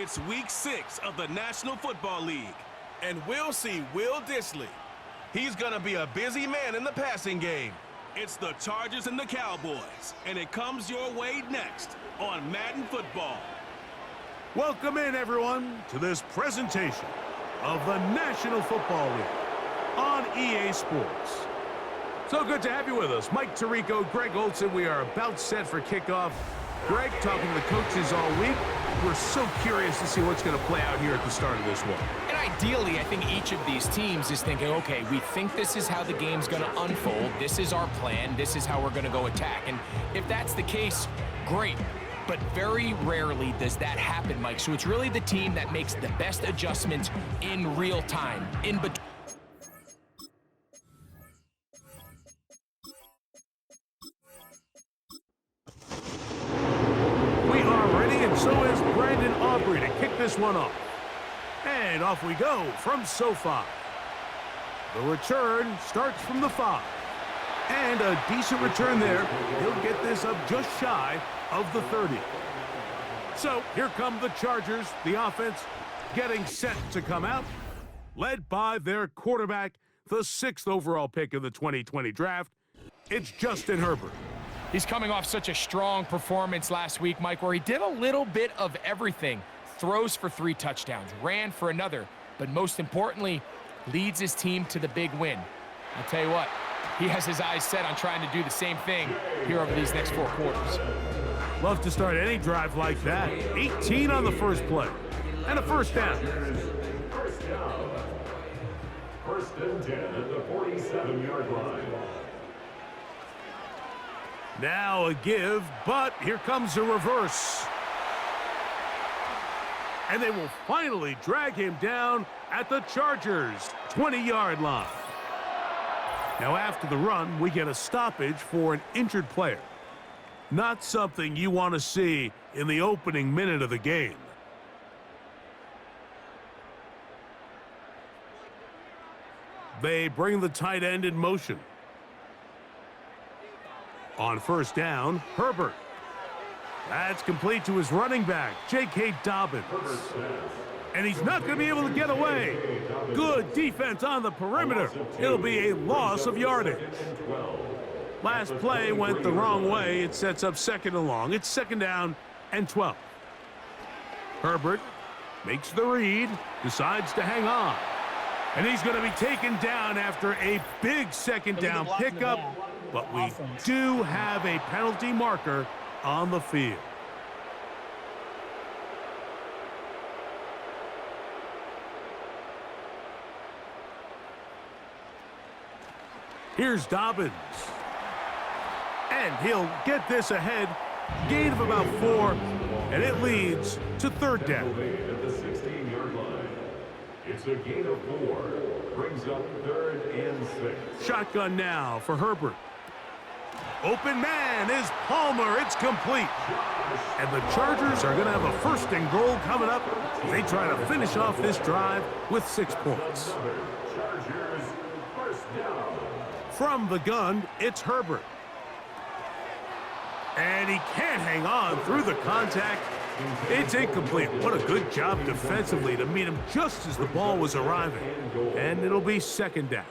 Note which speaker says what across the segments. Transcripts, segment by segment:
Speaker 1: It's week 6 of the National Football League, and we'll see Will Dissly. He's going to be a busy man in the passing game. It's the Chargers and the Cowboys, and it comes your way next on Madden Football.
Speaker 2: Welcome in, everyone, to this presentation of the National Football League on EA Sports. So good to have you with us. Mike Tirico, Greg Olson. We are about set for kickoff. Greg, talking to the coaches all week. We're so curious to see what's going to play out here at the start of this one.
Speaker 3: And ideally, I think each of these teams is thinking, okay, we think this is how the game's going to unfold. This is our plan. This is how we're going to go attack. And if that's the case, great. But very rarely does that happen, Mike. So it's really the team that makes the best adjustments in real time, in between.
Speaker 2: So is Brandon Aubrey to kick this one off. And off we go from SoFi. The return starts from the 5. And a decent return there. He'll get this up just shy of the 30. So here come the Chargers, the offense getting set to come out, led by their quarterback, the 6th overall pick in the 2020 draft. It's Justin Herbert.
Speaker 3: He's coming off such a strong performance last week, Mike, where he did a little bit of everything. Throws for 3 touchdowns, ran for another, but most importantly, leads his team to the big win. I'll tell you what, he has his eyes set on trying to do the same thing here over these next 4 quarters.
Speaker 2: Love to start any drive like that. 18 on the first play, and a first down.
Speaker 4: First and 10 at the 47-yard line.
Speaker 2: Now a give, but here comes a reverse. And they will finally drag him down at the Chargers' 20-yard line. Now after the run, we get a stoppage for an injured player. Not something you want to see in the opening minute of the game. They bring the tight end in motion. On first down, Herbert. That's complete to his running back, J.K. Dobbins. And he's not going to be able to get away. Good defense on the perimeter. It'll be a loss of yardage. Last play went the wrong way. It sets up 2nd and long. It's 2nd down and 12. Herbert makes the read, decides to hang on. And he's going to be taken down after a big 2nd down pickup. But we do have a penalty marker on the field. Here's Dobbins. And he'll get this ahead. Gain of about 4, and it leads to 3rd down.
Speaker 4: At the 16-yard line. It's a gain of 4. Brings up 3rd and 6.
Speaker 2: Shotgun now for Herbert. Open man is Palmer. It's complete. And the Chargers are going to have a 1st and goal coming up. They try to finish off this drive with 6 points.
Speaker 4: Chargers first down.
Speaker 2: From the gun, it's Herbert. And he can't hang on through the contact. It's incomplete. What a good job defensively to meet him just as the ball was arriving. And it'll be 2nd down.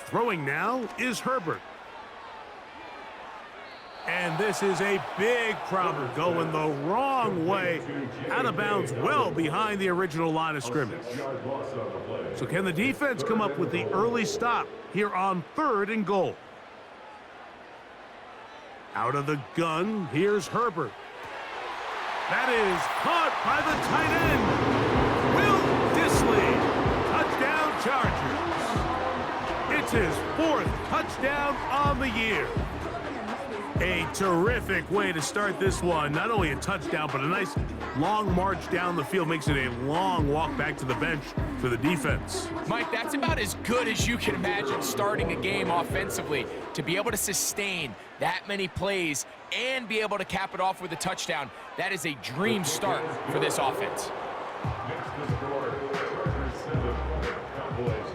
Speaker 2: Throwing now is Herbert. And this is a big problem going the wrong way. Out of bounds well behind the original line of scrimmage. So can the defense come up with the early stop here on 3rd and goal? Out of the gun, here's Herbert. That is caught by the tight end. Will Dissly. Touchdown Chargers. It's his 4th touchdown on the year. A terrific way to start this one. Not only a touchdown, but a nice long march down the field. Makes it a long walk back to the bench for the defense.
Speaker 3: Mike, that's about as good as you can imagine starting a game offensively. To be able to sustain that many plays and be able to cap it off with a touchdown, that is a dream start for this offense.
Speaker 4: Next to score, Cowboys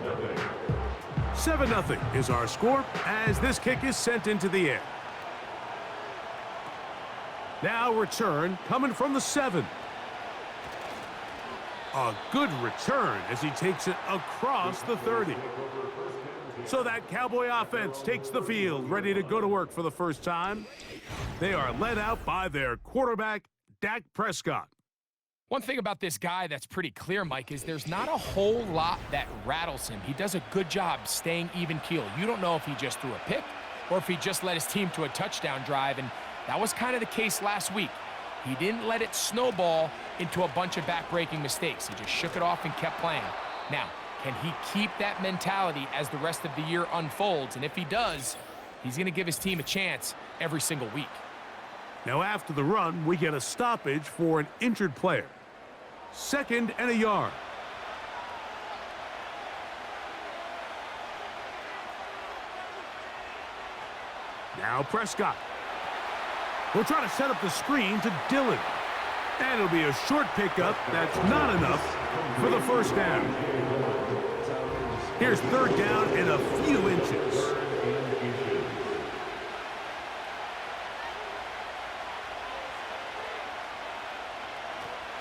Speaker 2: 7-0 is our score as this kick is sent into the air. Now return coming from the 7. A good return as he takes it across the 30. So that Cowboy offense takes the field, ready to go to work for the first time. They are led out by their quarterback, Dak Prescott.
Speaker 3: One thing about this guy that's pretty clear, Mike, is there's not a whole lot that rattles him. He does a good job staying even keel. You don't know if he just threw a pick or if he just led his team to a touchdown drive, and that was kind of the case last week. He didn't let it snowball into a bunch of back-breaking mistakes. He just shook it off and kept playing. Now, can he keep that mentality as the rest of the year unfolds? And if he does, he's going to give his team a chance every single week.
Speaker 2: Now after the run, we get a stoppage for an injured player. 2nd and a yard. Now Prescott. We'll try to set up the screen to Dillon. And it'll be a short pickup. That's not enough for the first down. Here's 3rd down in a few inches.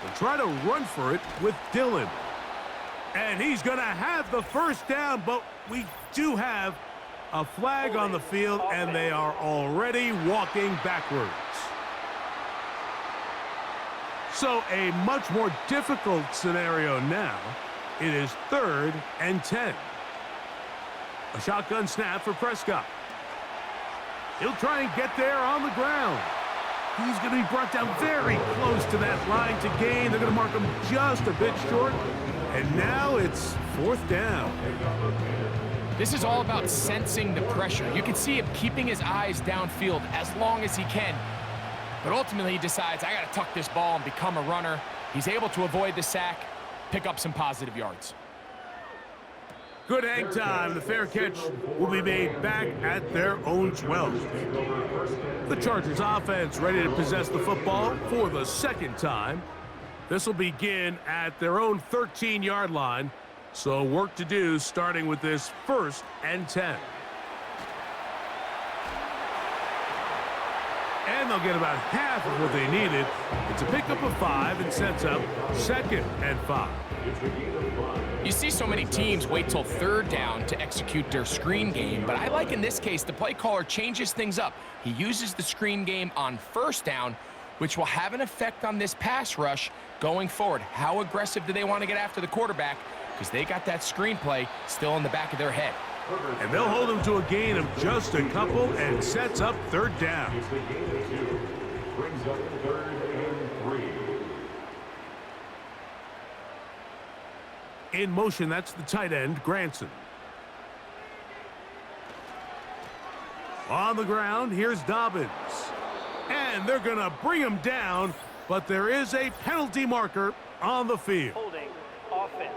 Speaker 2: We'll try to run for it with Dillon. And he's going to have the first down, but we do have a flag on the field, and they are already walking backwards. So a much more difficult scenario now. It is 3rd and 10. A shotgun snap for Prescott. He'll try and get there on the ground. He's going to be brought down very close to that line to gain. They're going to mark him just a bit short. And now it's 4th down.
Speaker 3: This is all about sensing the pressure. You can see him keeping his eyes downfield as long as he can. But ultimately he decides, I got to tuck this ball and become a runner. He's able to avoid the sack, pick up some positive yards.
Speaker 2: Good hang time. The fair catch will be made back at their own 12. The Chargers offense ready to possess the football for the 2nd time. This will begin at their own 13-yard line. So work to do starting with this 1st and 10. And they'll get about half of what they needed. It's a pickup of 5 and sets up 2nd and 5.
Speaker 3: You see so many teams wait till 3rd down to execute their screen game, but I like in this case the play caller changes things up. He uses the screen game on 1st down, which will have an effect on this pass rush going forward. How aggressive do they want to get after the quarterback? Because they got that screenplay still in the back of their head.
Speaker 2: And they'll hold him to a gain of just a couple and sets up 3rd down.
Speaker 4: Brings up 3rd and 3.
Speaker 2: In motion, that's the tight end, Granson. On the ground, here's Dobbins. And they're going to bring him down, but there is a penalty marker on the field.
Speaker 5: Holding offense.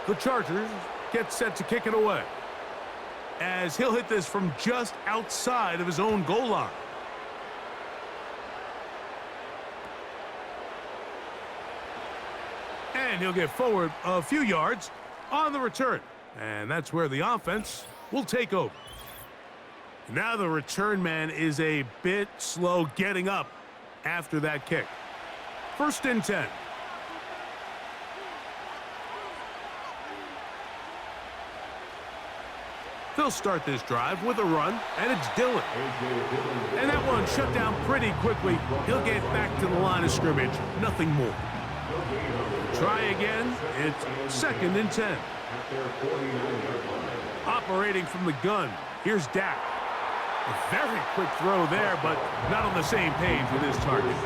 Speaker 2: The Chargers get set to kick it away, as he'll hit this from just outside of his own goal line. And he'll get forward a few yards on the return. And that's where the offense will take over. Now the return man is a bit slow getting up after that kick. 1st and 10. They'll start this drive with a run, and it's Dillon. And that one shut down pretty quickly. He'll get back to the line of scrimmage. Nothing more. Try again. It's 2nd and 10. Operating from the gun, here's Dak. A very quick throw there, but not on the same page with his target.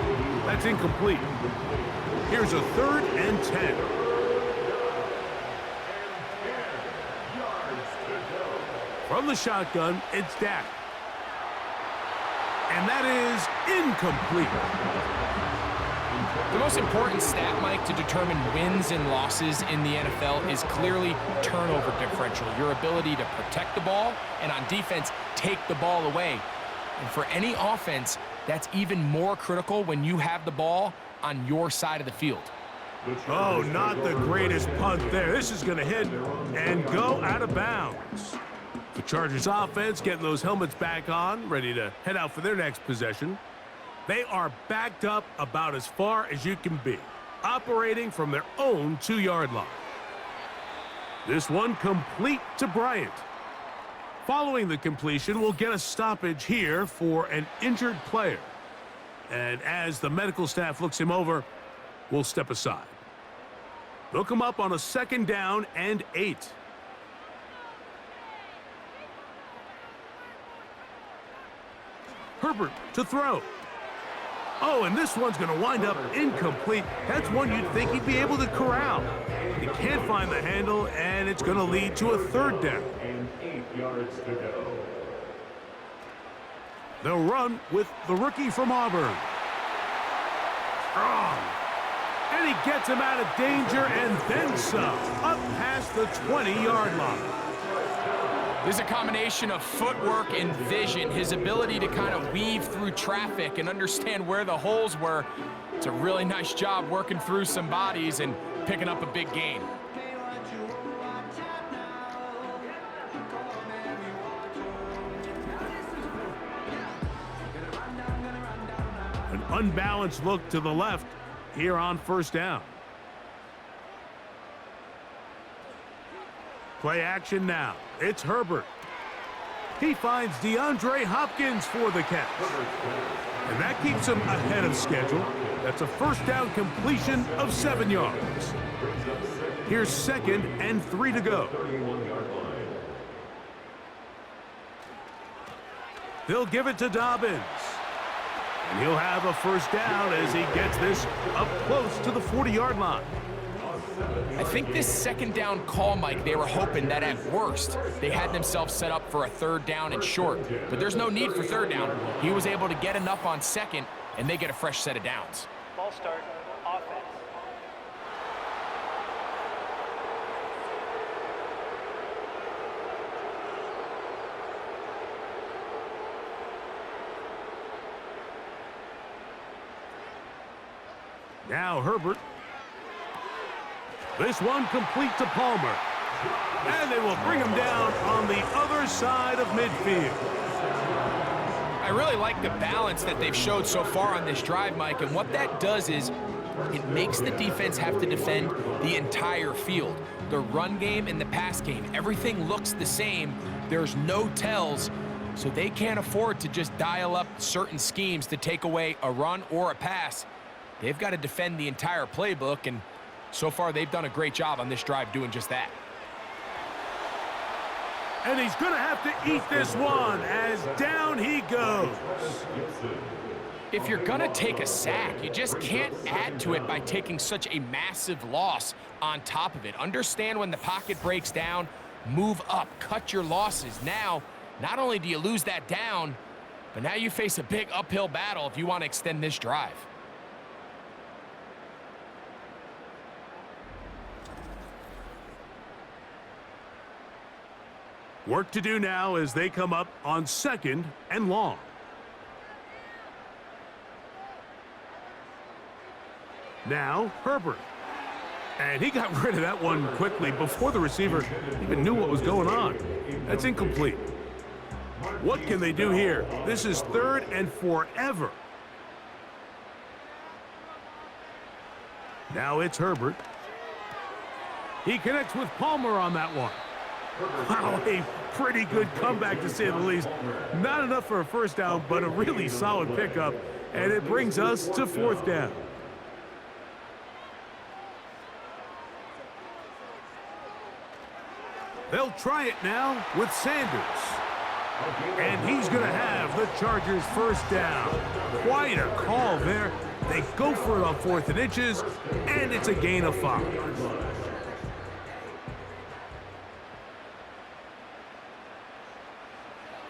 Speaker 2: That's incomplete. Here's a 3rd and 10. From the shotgun, it's Dak. And that is incomplete.
Speaker 3: The most important stat, Mike, to determine wins and losses in the NFL is clearly turnover differential, your ability to protect the ball and on defense, take the ball away. And for any offense, that's even more critical when you have the ball on your side of the field.
Speaker 2: Oh, not the greatest punt there. This is going to hit and go out of bounds. The Chargers offense getting those helmets back on, ready to head out for their next possession. They are backed up about as far as you can be, operating from their own 2-yard line. This one complete to Bryant. Following the completion, we'll get a stoppage here for an injured player. And as the medical staff looks him over, we'll step aside. They'll come up on a 2nd down and 8. Herbert to throw. Oh, and this one's going to wind up incomplete. That's one you'd think he'd be able to corral. He can't find the handle, and it's going to lead to a 3rd down.
Speaker 4: And 8 yards to go.
Speaker 2: They'll run with the rookie from Auburn. Strong. And he gets him out of danger and then some. Up past the 20-yard line.
Speaker 3: There's a combination of footwork and vision, his ability to kind of weave through traffic and understand where the holes were. It's a really nice job working through some bodies and picking up a big gain.
Speaker 2: An unbalanced look to the left here on 1st down. Play action now. It's Herbert. He finds DeAndre Hopkins for the catch. And that keeps him ahead of schedule. That's a 1st down completion of 7 yards. Here's 2nd and 3 to go. They'll give it to Dobbins. And he'll have a 1st down as he gets this up close to the 40-yard line.
Speaker 3: I think this 2nd down call, Mike, they were hoping that at worst they had themselves set up for a 3rd down and short. But there's no need for 3rd down. He was able to get enough on 2nd, and they get a fresh set of downs.
Speaker 5: Ball start, offense.
Speaker 2: Now Herbert. This one complete to Palmer. And they will bring him down on the other side of midfield.
Speaker 3: I really like the balance that they've showed so far on this drive, Mike, and what that does is it makes the defense have to defend the entire field. The run game and the pass game, everything looks the same. There's no tells, so they can't afford to just dial up certain schemes to take away a run or a pass. They've got to defend the entire playbook, and so far they've done a great job on this drive doing just that.
Speaker 2: And he's going to have to eat this one as down he goes.
Speaker 3: If you're going to take a sack, you just can't add to it by taking such a massive loss on top of it. Understand when the pocket breaks down, move up, cut your losses. Now, not only do you lose that down, but now you face a big uphill battle if you want to extend this drive.
Speaker 2: Work to do now as they come up on 2nd and long. Now Herbert. And he got rid of that one quickly before the receiver even knew what was going on. That's incomplete. What can they do here? This is 3rd and forever. Now it's Herbert. He connects with Palmer on that one. Wow, a pretty good comeback to say the least. Not enough for a 1st down, but a really solid pickup. And it brings us to 4th down. They'll try it now with Sanders. And he's going to have the Chargers' 1st down. Quite a call there. They go for it on 4th and inches, and it's a gain of 5.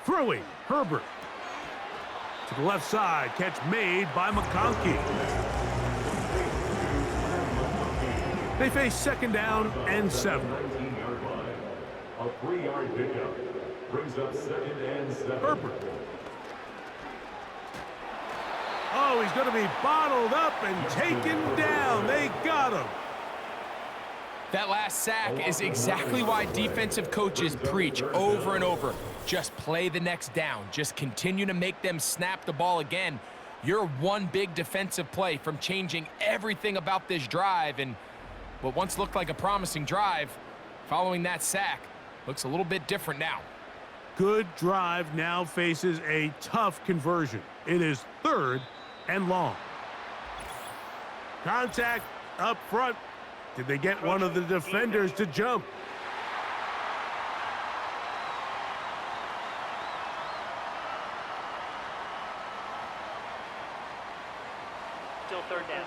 Speaker 2: Throwing, Herbert. To the left side, catch made by McConkey. They face 2nd down and 7.
Speaker 4: A 3-yard pickup brings up 2nd and 7.
Speaker 2: Herbert. Oh, he's going to be bottled up and taken down. They got him.
Speaker 3: That last sack is exactly why defensive coaches preach over and over. Just play the next down. Just continue to make them snap the ball again. You're one big defensive play from changing everything about this drive, and what once looked like a promising drive, following that sack, looks a little bit different now.
Speaker 2: Good drive now faces a tough conversion. It is 3rd and long. Contact up front. Did they get one of the defenders to jump?
Speaker 5: Still 3rd down.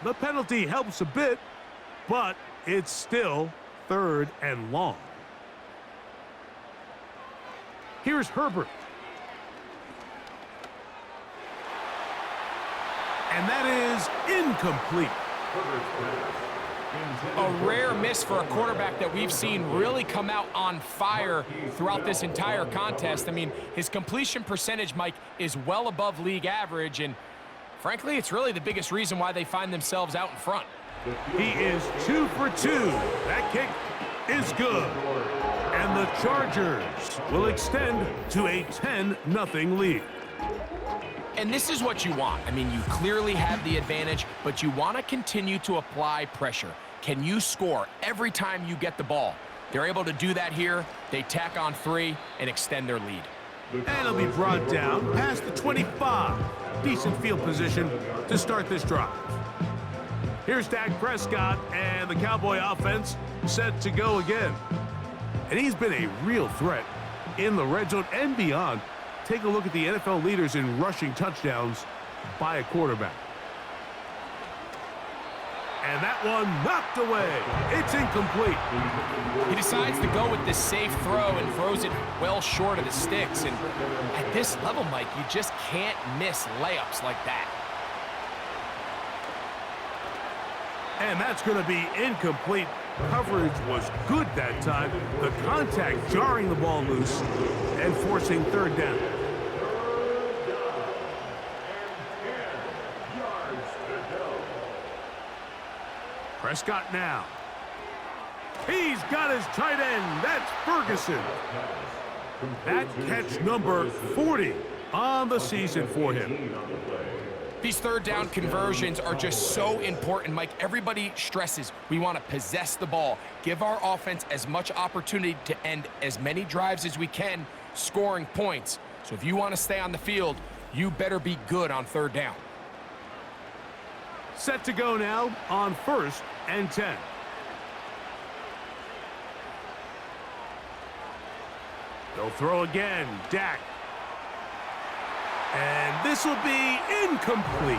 Speaker 2: The penalty helps a bit, but it's still 3rd and long. Here's Herbert. And that is incomplete.
Speaker 3: A rare miss for a quarterback that we've seen really come out on fire throughout this entire contest. I mean, his completion percentage, Mike, is well above league average, and frankly, it's really the biggest reason why they find themselves out in front.
Speaker 2: He is 2 for 2. That kick is good. And the Chargers will extend to a 10-0 lead.
Speaker 3: And this is what you want. I mean, you clearly have the advantage, but you want to continue to apply pressure. Can you score every time you get the ball? They're able to do that here. They tack on 3 and extend their lead.
Speaker 2: And it'll be brought down past the 25. Decent field position to start this drive. Here's Dak Prescott and the Cowboy offense set to go again. And he's been a real threat in the red zone and beyond. Take a look at the NFL leaders in rushing touchdowns by a quarterback. And that one knocked away. It's incomplete.
Speaker 3: He decides to go with the safe throw and throws it well short of the sticks. And at this level, Mike, you just can't miss layups like that.
Speaker 2: And that's going to be incomplete. Coverage was good that time. The contact jarring the ball loose and forcing 3rd down. Prescott now. He's got his tight end. That's Ferguson. That catch number 40 on the season for him.
Speaker 3: These 3rd down conversions are just so important, Mike. Everybody stresses we want to possess the ball, give our offense as much opportunity to end as many drives as we can, scoring points. So if you want to stay on the field, you better be good on 3rd down.
Speaker 2: Set to go now on 1st and 10. They'll throw again. Dak. And this will be incomplete.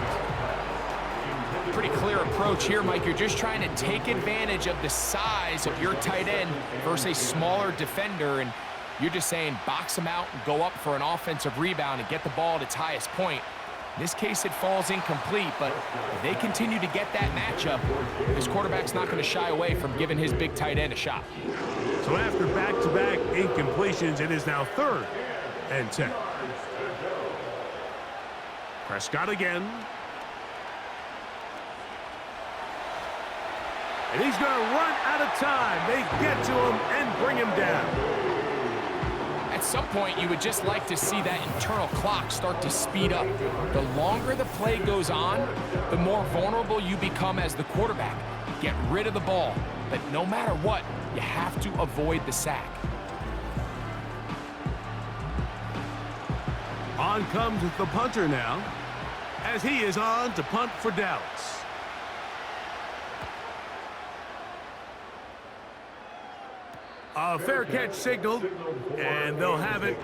Speaker 3: Pretty clear approach here, Mike. You're just trying to take advantage of the size of your tight end versus a smaller defender, and you're just saying box him out and go up for an offensive rebound and get the ball at its highest point. In this case, it falls incomplete, but if they continue to get that matchup, this quarterback's not going to shy away from giving his big tight end a shot.
Speaker 2: So after back-to-back incompletions, it is now 3rd and 10. Prescott again. And he's going to run out of time. They get to him and bring him down.
Speaker 3: At some point, you would just like to see that internal clock start to speed up. The longer the play goes on, the more vulnerable you become as the quarterback. Get rid of the ball, but no matter what, you have to avoid the sack.
Speaker 2: On comes the punter now, as he is on to punt for Dallas. A fair catch signaled, and they'll have it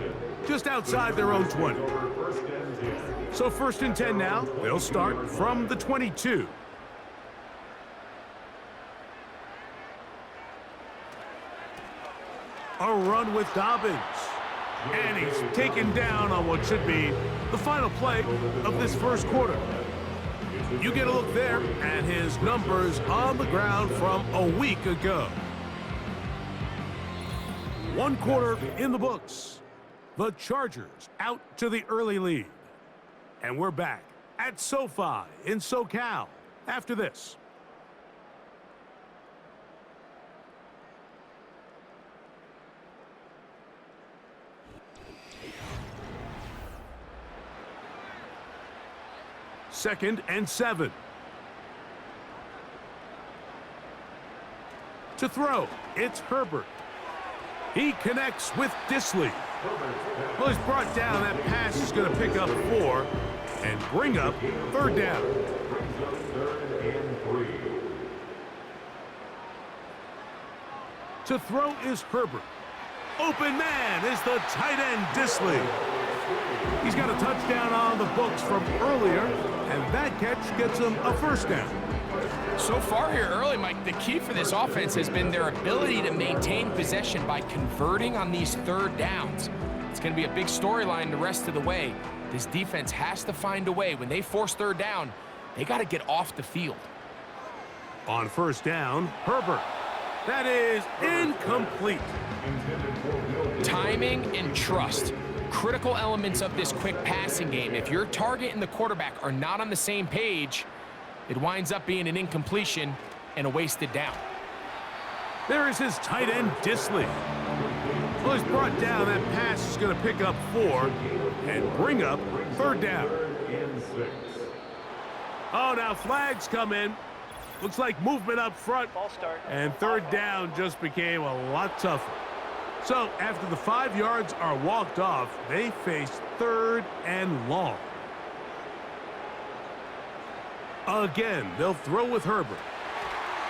Speaker 2: just outside their own 20. So 1st and 10 now. They'll start from the 22. A run with Dobbins. And he's taken down on what should be the final play of this 1st quarter. You get a look there at his numbers on the ground from a week ago. 1 quarter in the books. The Chargers out to the early lead. And we're back at SoFi in SoCal after this. 2nd and 7. To throw, it's Herbert. He connects with Disley. Well, he's brought down. That pass is going to pick up 4 and bring up 3rd down.
Speaker 4: Brings up 3rd and 3.
Speaker 2: To throw is Herbert. Open man is the tight end, Disley. He's got a touchdown on the books from earlier, and that catch gets him a 1st down.
Speaker 3: So far here early, Mike, the key for this offense has been their ability to maintain possession by converting on these 3rd downs. It's going to be a big storyline the rest of the way. This defense has to find a way. When they force 3rd down, they got to get off the field.
Speaker 2: On 1st down, Herbert. That is incomplete.
Speaker 3: Timing and trust, critical elements of this quick passing game. If your target and the quarterback are not on the same page, it winds up being an incompletion and a wasted down.
Speaker 2: There is his tight end, Disley. Well, he's brought down. That pass is going to pick up 4 and bring up 3rd down.
Speaker 4: 3rd and 6.
Speaker 2: Oh, now flags come in. Looks like movement up front.
Speaker 5: False start.
Speaker 2: And 3rd down just became a lot tougher. So after the 5 yards are walked off, they face 3rd and long. Again, they'll throw with Herbert.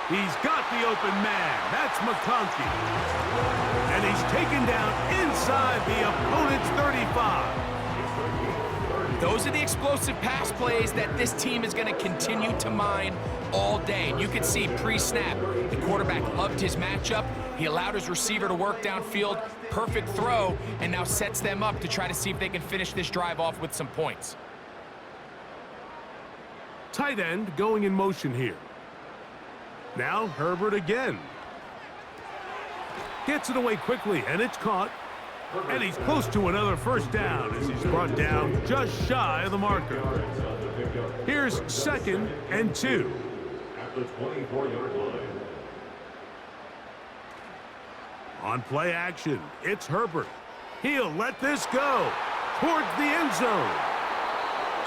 Speaker 2: He's got the open man. That's McConkey. And he's taken down inside the opponent's 35.
Speaker 3: Those are the explosive pass plays that this team is going to continue to mine all day. And you can see pre-snap, the quarterback loved his matchup. He allowed his receiver to work downfield, perfect throw, and now sets them up to try to see if they can finish this drive off with some points.
Speaker 2: Tight end going in motion here. Now Herbert again. Gets it away quickly, and it's caught. And he's close to another 1st down as he's brought down just shy of the marker. Here's 2nd and 2.
Speaker 4: At the 24-yard line.
Speaker 2: On play action, it's Herbert. He'll let this go towards the end zone.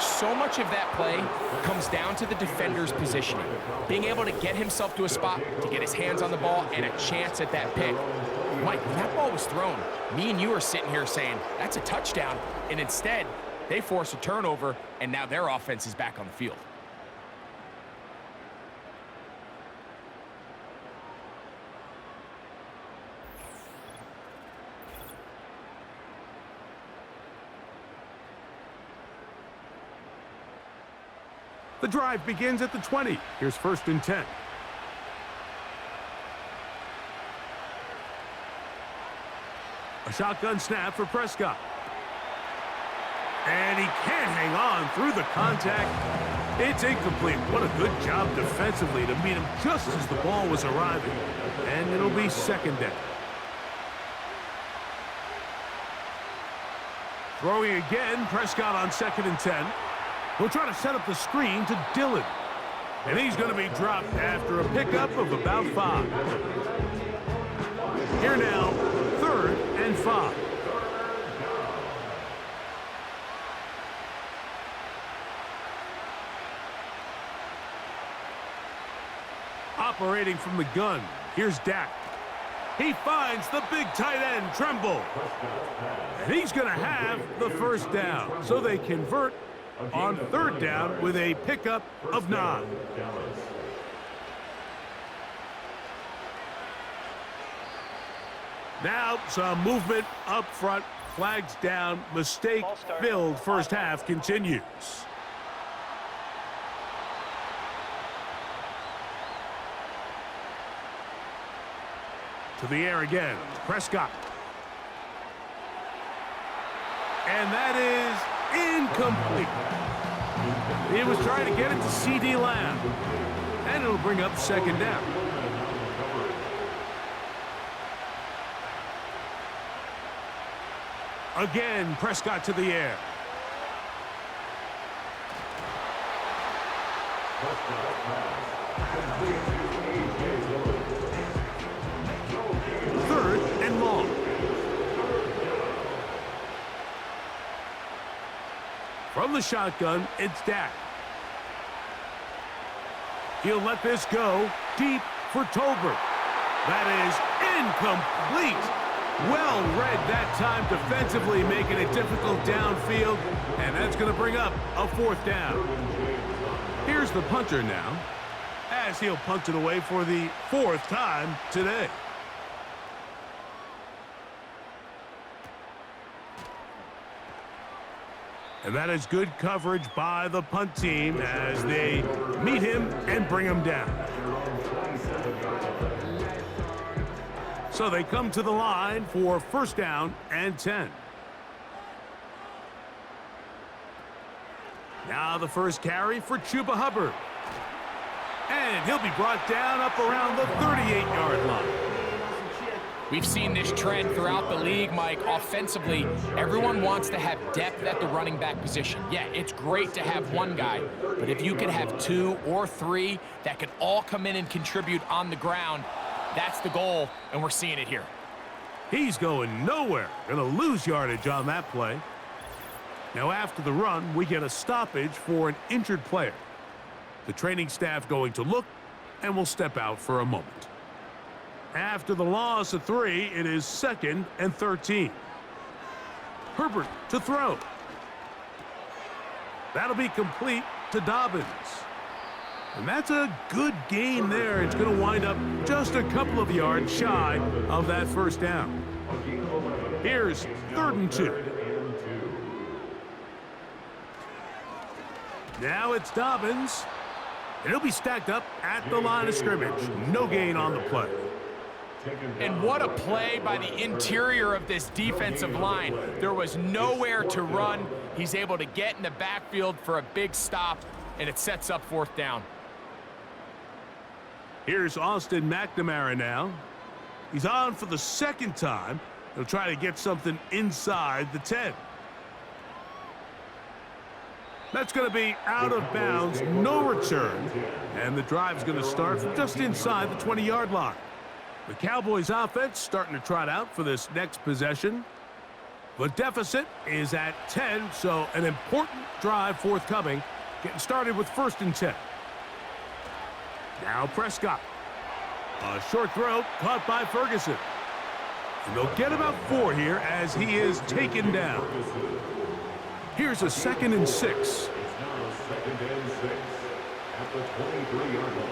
Speaker 3: So much of that play comes down to the defender's positioning. Being able to get himself to a spot, to get his hands on the ball, and a chance at that pick. Mike, when that ball was thrown, me and you are sitting here saying, that's a touchdown. And instead, they force a turnover, and now their offense is back on the field.
Speaker 2: The drive begins at the 20. Here's 1st and 10. A shotgun snap for Prescott. And he can't hang on through the contact. It's incomplete. What a good job defensively to meet him just as the ball was arriving. And it'll be 2nd down. Throwing again, Prescott on 2nd and 10. He'll try to set up the screen to Dillon. And he's going to be dropped after a pickup of about 5. Here now, 3rd and 5. Operating from the gun, here's Dak. He finds the big tight end, Tremble. And he's going to have the 1st down. So they convert on 3rd down with a pickup of 9. Now some movement up front, flags down, mistake-filled 1st half continues. To the air again, Prescott. And that is incomplete. He was trying to get it to C.D. Lamb. And it'll bring up 2nd down. Again, Prescott to the air. Third and long. From the shotgun, it's Dak. He'll let this go deep for Tolbert. That is incomplete. Well read that time defensively, making it difficult downfield, and that's going to bring up a 4th down. Here's the punter now, as he'll punt it away for the 4th time today. And that is good coverage by the punt team as they meet him and bring him down. So they come to the line for 1st down and 10. Now the first carry for Chuba Hubbard. And he'll be brought down up around the 38-yard line.
Speaker 3: We've seen this trend throughout the league, Mike. Offensively, everyone wants to have depth at the running back position. Yeah, it's great to have one guy, but if you could have 2 or 3 that could all come in and contribute on the ground, that's the goal, and we're seeing it here.
Speaker 2: He's going nowhere. Going to lose yardage on that play. Now after the run, we get a stoppage for an injured player. The training staff going to look and will step out for a moment. After the loss of 3, it is 2nd and 13. Herbert to throw. That'll be complete to Dobbins. And that's a good gain there. It's going to wind up just a couple of yards shy of that 1st down. Here's 3rd and 2. Now it's Dobbins. And he'll be stacked up at the line of scrimmage. No gain on the play.
Speaker 3: And what a play by the interior of this defensive line. There was nowhere to run. He's able to get in the backfield for a big stop, and it sets up 4th down.
Speaker 2: Here's Austin McNamara now. He's on for the 2nd time. He'll try to get something inside the 10. That's going to be out of bounds, no return. And the drive's going to start from just inside the 20-yard line. The Cowboys offense starting to trot out for this next possession. The deficit is at 10, so an important drive forthcoming. Getting started with 1st and 10. Now Prescott. A short throw caught by Ferguson. And they'll get about 4 here as he is taken down. Here's a 2nd and 6.
Speaker 4: It's now 2nd and 6 at the 23-yard line.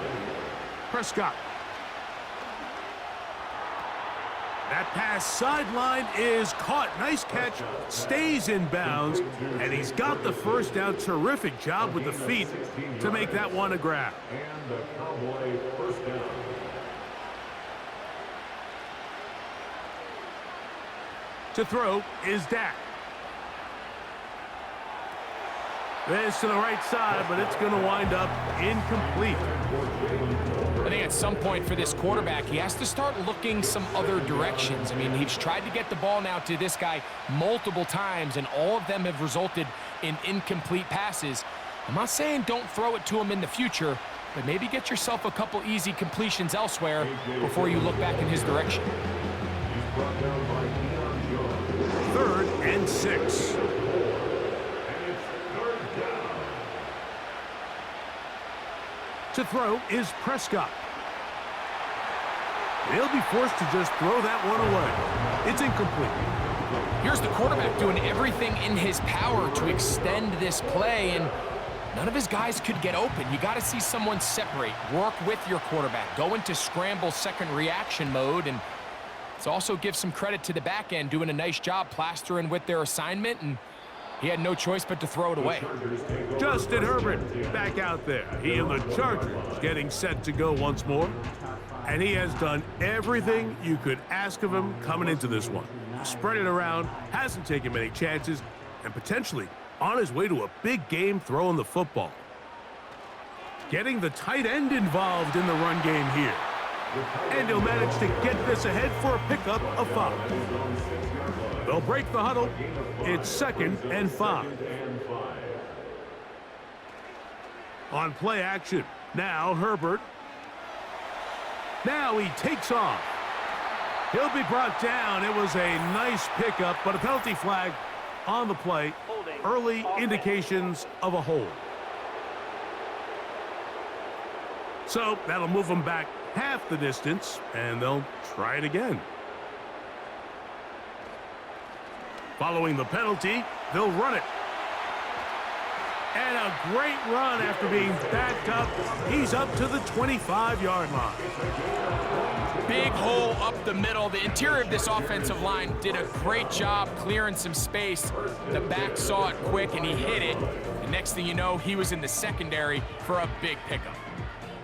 Speaker 2: Prescott. That pass sideline is caught. Nice catch. Stays in bounds. And he's got the 1st down. Terrific job with the feet to make that one a grab.
Speaker 4: And the Cowboy 1st down.
Speaker 2: To throw is Dak. This to the right side, but it's going to wind up incomplete.
Speaker 3: I think at some point for this quarterback, he has to start looking some other directions. I mean, he's tried to get the ball now to this guy multiple times, and all of them have resulted in incomplete passes. I'm not saying don't throw it to him in the future, but maybe get yourself a couple easy completions elsewhere before you look back in his direction.
Speaker 2: 3rd and 6. To throw is Prescott. He'll be forced to just throw that one away. It's incomplete.
Speaker 3: Here's the quarterback doing everything in his power to extend this play, and none of his guys could get open. You got to see someone separate, work with your quarterback, go into scramble 2nd reaction mode, and let's also give some credit to the back end doing a nice job plastering with their assignment, and he had no choice but to throw it away.
Speaker 2: Justin Herbert back out there. He and the Chargers getting set to go once more. And he has done everything you could ask of him coming into this one. Spread it around, hasn't taken many chances, and potentially on his way to a big game throwing the football. Getting the tight end involved in the run game here. And he'll manage to get this ahead for a pickup of 5. They'll break the huddle. It's 2nd and 5. On play action, now Herbert. Now he takes off. He'll be brought down. It was a nice pickup, but a penalty flag on the play. Early indications of a hold. So that'll move them back half the distance, and they'll try it again. Following the penalty, they'll run it. And a great run after being backed up. He's up to the 25-yard line.
Speaker 3: Big hole up the middle. The interior of this offensive line did a great job clearing some space. The back saw it quick, and he hit it. And next thing you know, he was in the secondary for a big pickup.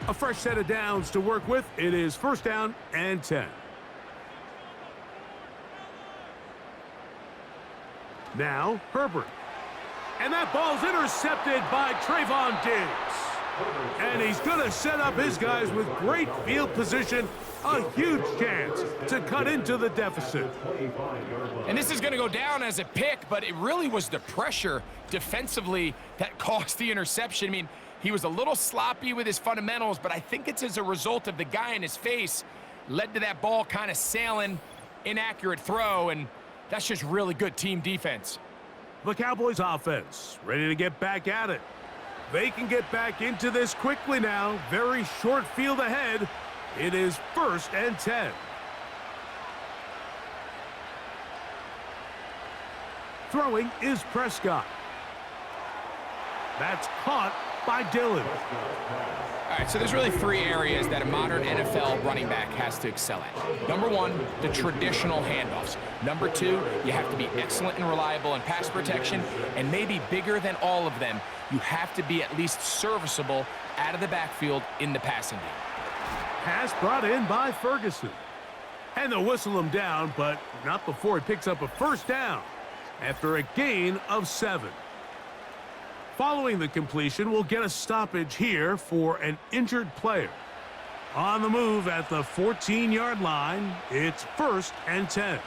Speaker 2: A fresh set of downs to work with. It is 1st down and 10. Now, Herbert. And that ball's intercepted by Trayvon Diggs. And he's going to set up his guys with great field position. A huge chance to cut into the deficit.
Speaker 3: And this is going to go down as a pick, but it really was the pressure defensively that caused the interception. I mean, he was a little sloppy with his fundamentals, but I think it's as a result of the guy in his face led to that ball kind of sailing, inaccurate throw, and that's just really good team defense.
Speaker 2: The Cowboys offense ready to get back at it. They can get back into this quickly now. Very short field ahead. It is 1st and 10. Throwing is Prescott. That's caught by Dillon.
Speaker 3: All right, so there's really 3 areas that a modern NFL running back has to excel at. Number 1, the traditional handoffs. Number 2, you have to be excellent and reliable in pass protection, and maybe bigger than all of them, you have to be at least serviceable out of the backfield in the passing game.
Speaker 2: Pass brought in by Ferguson. And they'll whistle him down, but not before he picks up a 1st down after a gain of 7. Following the completion, we'll get a stoppage here for an injured player. On the move at the 14-yard line, it's 1st and 10.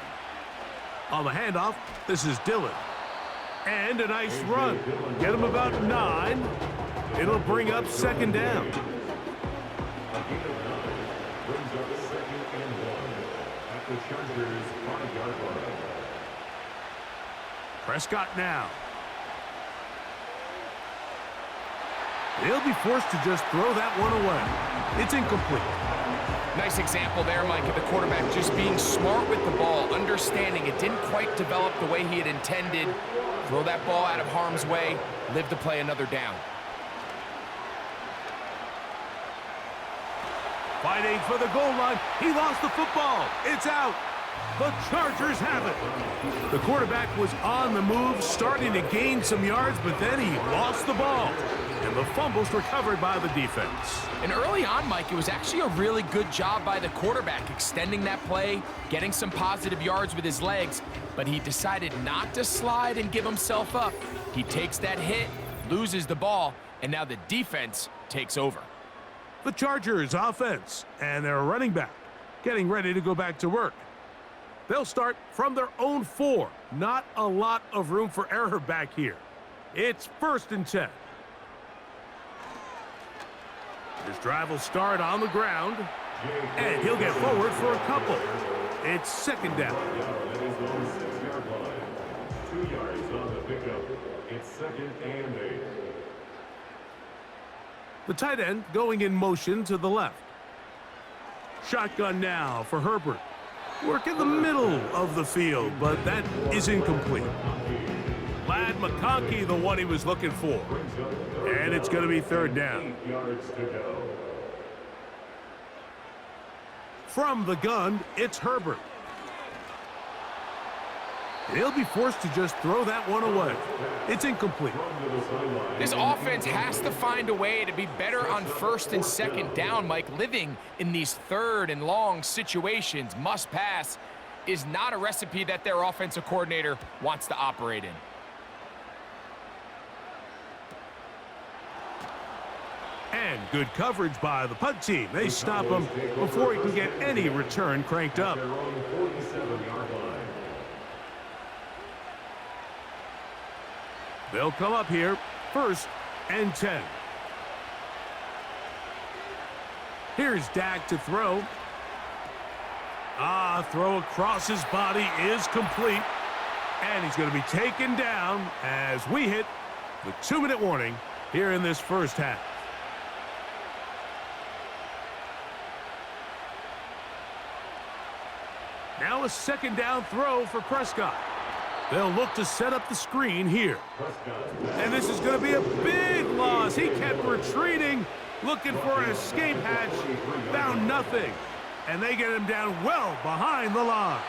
Speaker 2: On the handoff, this is Dillon. And a nice run. Get him about 9. It'll bring up 2nd down.
Speaker 4: Brings up 2nd and 1 at the Chargers' 5-yard line.
Speaker 2: Prescott now. They'll be forced to just throw that one away. It's incomplete.
Speaker 3: Nice example there, Mike, of the quarterback just being smart with the ball, understanding it didn't quite develop the way he had intended. Throw that ball out of harm's way, live to play another down.
Speaker 2: Fighting for the goal line. He lost the football. It's out. The Chargers have it. The quarterback was on the move, starting to gain some yards, but then he lost the ball. And the fumble's recovered by the defense.
Speaker 3: And early on, Mike, it was actually a really good job by the quarterback, extending that play, getting some positive yards with his legs, but he decided not to slide and give himself up. He takes that hit, loses the ball, and now the defense takes over.
Speaker 2: The Chargers offense and their running back getting ready to go back to work. They'll start from their own 4. Not a lot of room for error back here. It's 1st and 10. His drive will start on the ground, and he'll get forward for a couple. It's 2nd down.
Speaker 4: That is on the 6-yard line. 2 yards on the pickup. It's 2nd and 8.
Speaker 2: The tight end going in motion to the left. Shotgun now for Herbert. Work in the middle of the field, but that is incomplete. Lad McConkey, the one he was looking for. And it's going to be 3rd down.
Speaker 4: 8 yards to go.
Speaker 2: From the gun, it's Herbert. He'll be forced to just throw that one away. It's incomplete.
Speaker 3: This offense has to find a way to be better on 1st and 2nd down, Mike. Living in these 3rd and long situations, must pass, is not a recipe that their offensive coordinator wants to operate in.
Speaker 2: And good coverage by the punt team. They stop him before he can get any return cranked up.
Speaker 4: Their own 47-yard line.
Speaker 2: They'll come up here, 1st and 10. Here's Dak to throw. Throw across his body is complete. And he's going to be taken down as we hit the 2-minute warning here in this 1st half. Now a second down throw for Prescott. They'll look to set up the screen here. And this is going to be a big loss. He kept retreating, looking for an escape hatch, found nothing. And they get him down well behind the line.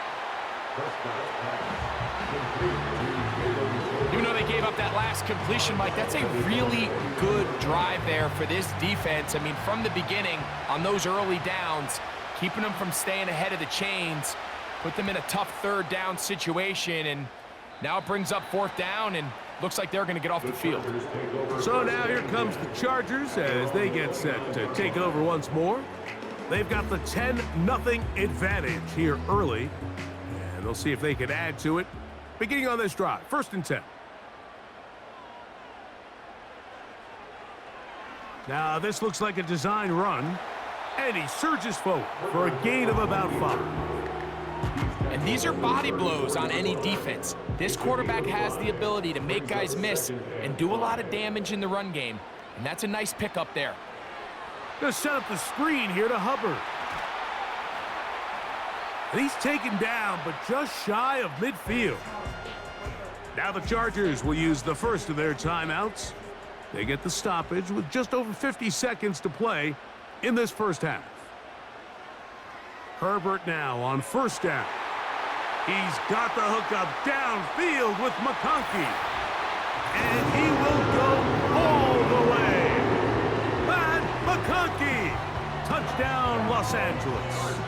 Speaker 3: Even though they gave up that last completion, Mike, that's a really good drive there for this defense. I mean, from the beginning, on those early downs, keeping them from staying ahead of the chains, put them in a tough third down situation, and now it brings up fourth down, and looks like they're going to get off the field.
Speaker 2: So now here comes the Chargers as they get set to take over once more. They've got the 10-0 advantage here early, and they'll see if they can add to it. Beginning on this drive, 1st and 10. Now this looks like a design run, and he surges forward for a gain of about 5.
Speaker 3: And these are body blows on any defense. This quarterback has the ability to make guys miss and do a lot of damage in the run game, and that's a nice pickup there.
Speaker 2: Gonna set up the screen here to Herbert. And he's taken down, but just shy of midfield. Now the Chargers will use the first of their timeouts. They get the stoppage with just over 50 seconds to play in this first half. Herbert now on 1st down. He's got the hookup downfield with McConkey. And he will go all the way. And McConkey! Touchdown, Los Angeles.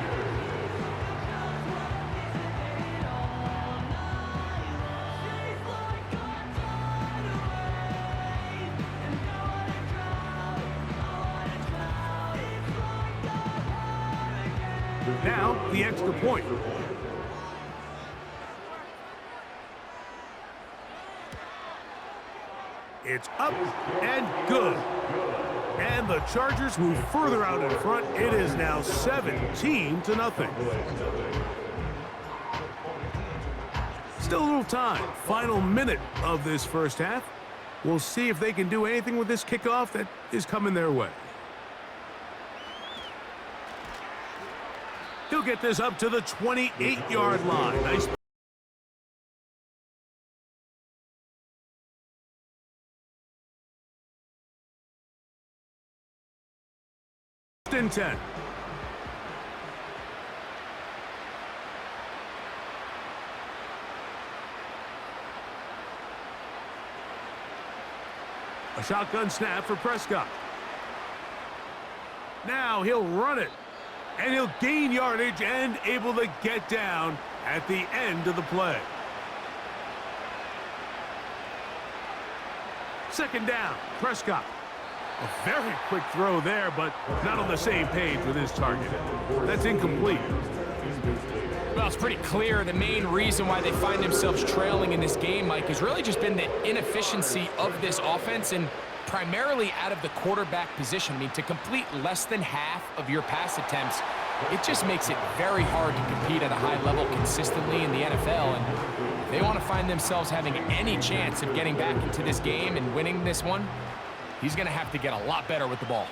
Speaker 2: Now, the extra point. It's up and good. And the Chargers move further out in front. It is now 17-0. Still a little time. Final minute of this first half. We'll see if they can do anything with this kickoff that is coming their way. He'll get this up to the 28-yard line. Nice. And 10. A shotgun snap for Prescott. Now he'll run it. And he'll gain yardage and able to get down at the end of the play. 2nd down, Prescott. A very quick throw there, but not on the same page with his target. That's incomplete.
Speaker 3: Well, it's pretty clear the main reason why they find themselves trailing in this game, Mike, has really just been the inefficiency of this offense and primarily out of the quarterback position. I mean, to complete less than half of your pass attempts, it just makes it very hard to compete at a high level consistently in the NFL. And if they want to find themselves having any chance of getting back into this game and winning this one, he's going to have to get a lot better with the ball.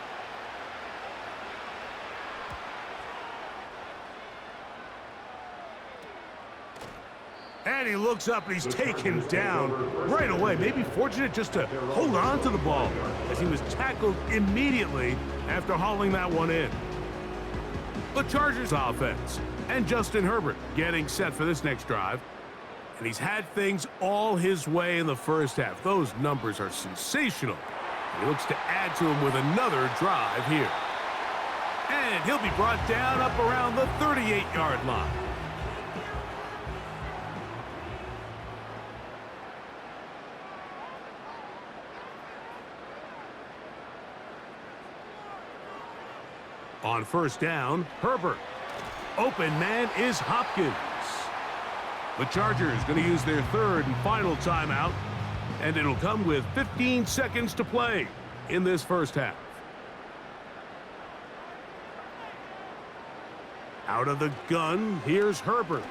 Speaker 2: And he looks up and he's taken down right away. Maybe fortunate just to hold on to the ball as he was tackled immediately after hauling that one in. The Chargers offense and Justin Herbert getting set for this next drive. And he's had things all his way in the first half. Those numbers are sensational. He looks to add to him with another drive here. And he'll be brought down up around the 38-yard line. On 1st down, Herbert. Open man is Hopkins. The Chargers going to use their 3rd and final timeout, and it'll come with 15 seconds to play in this first half. Out of the gun, here's Herbert.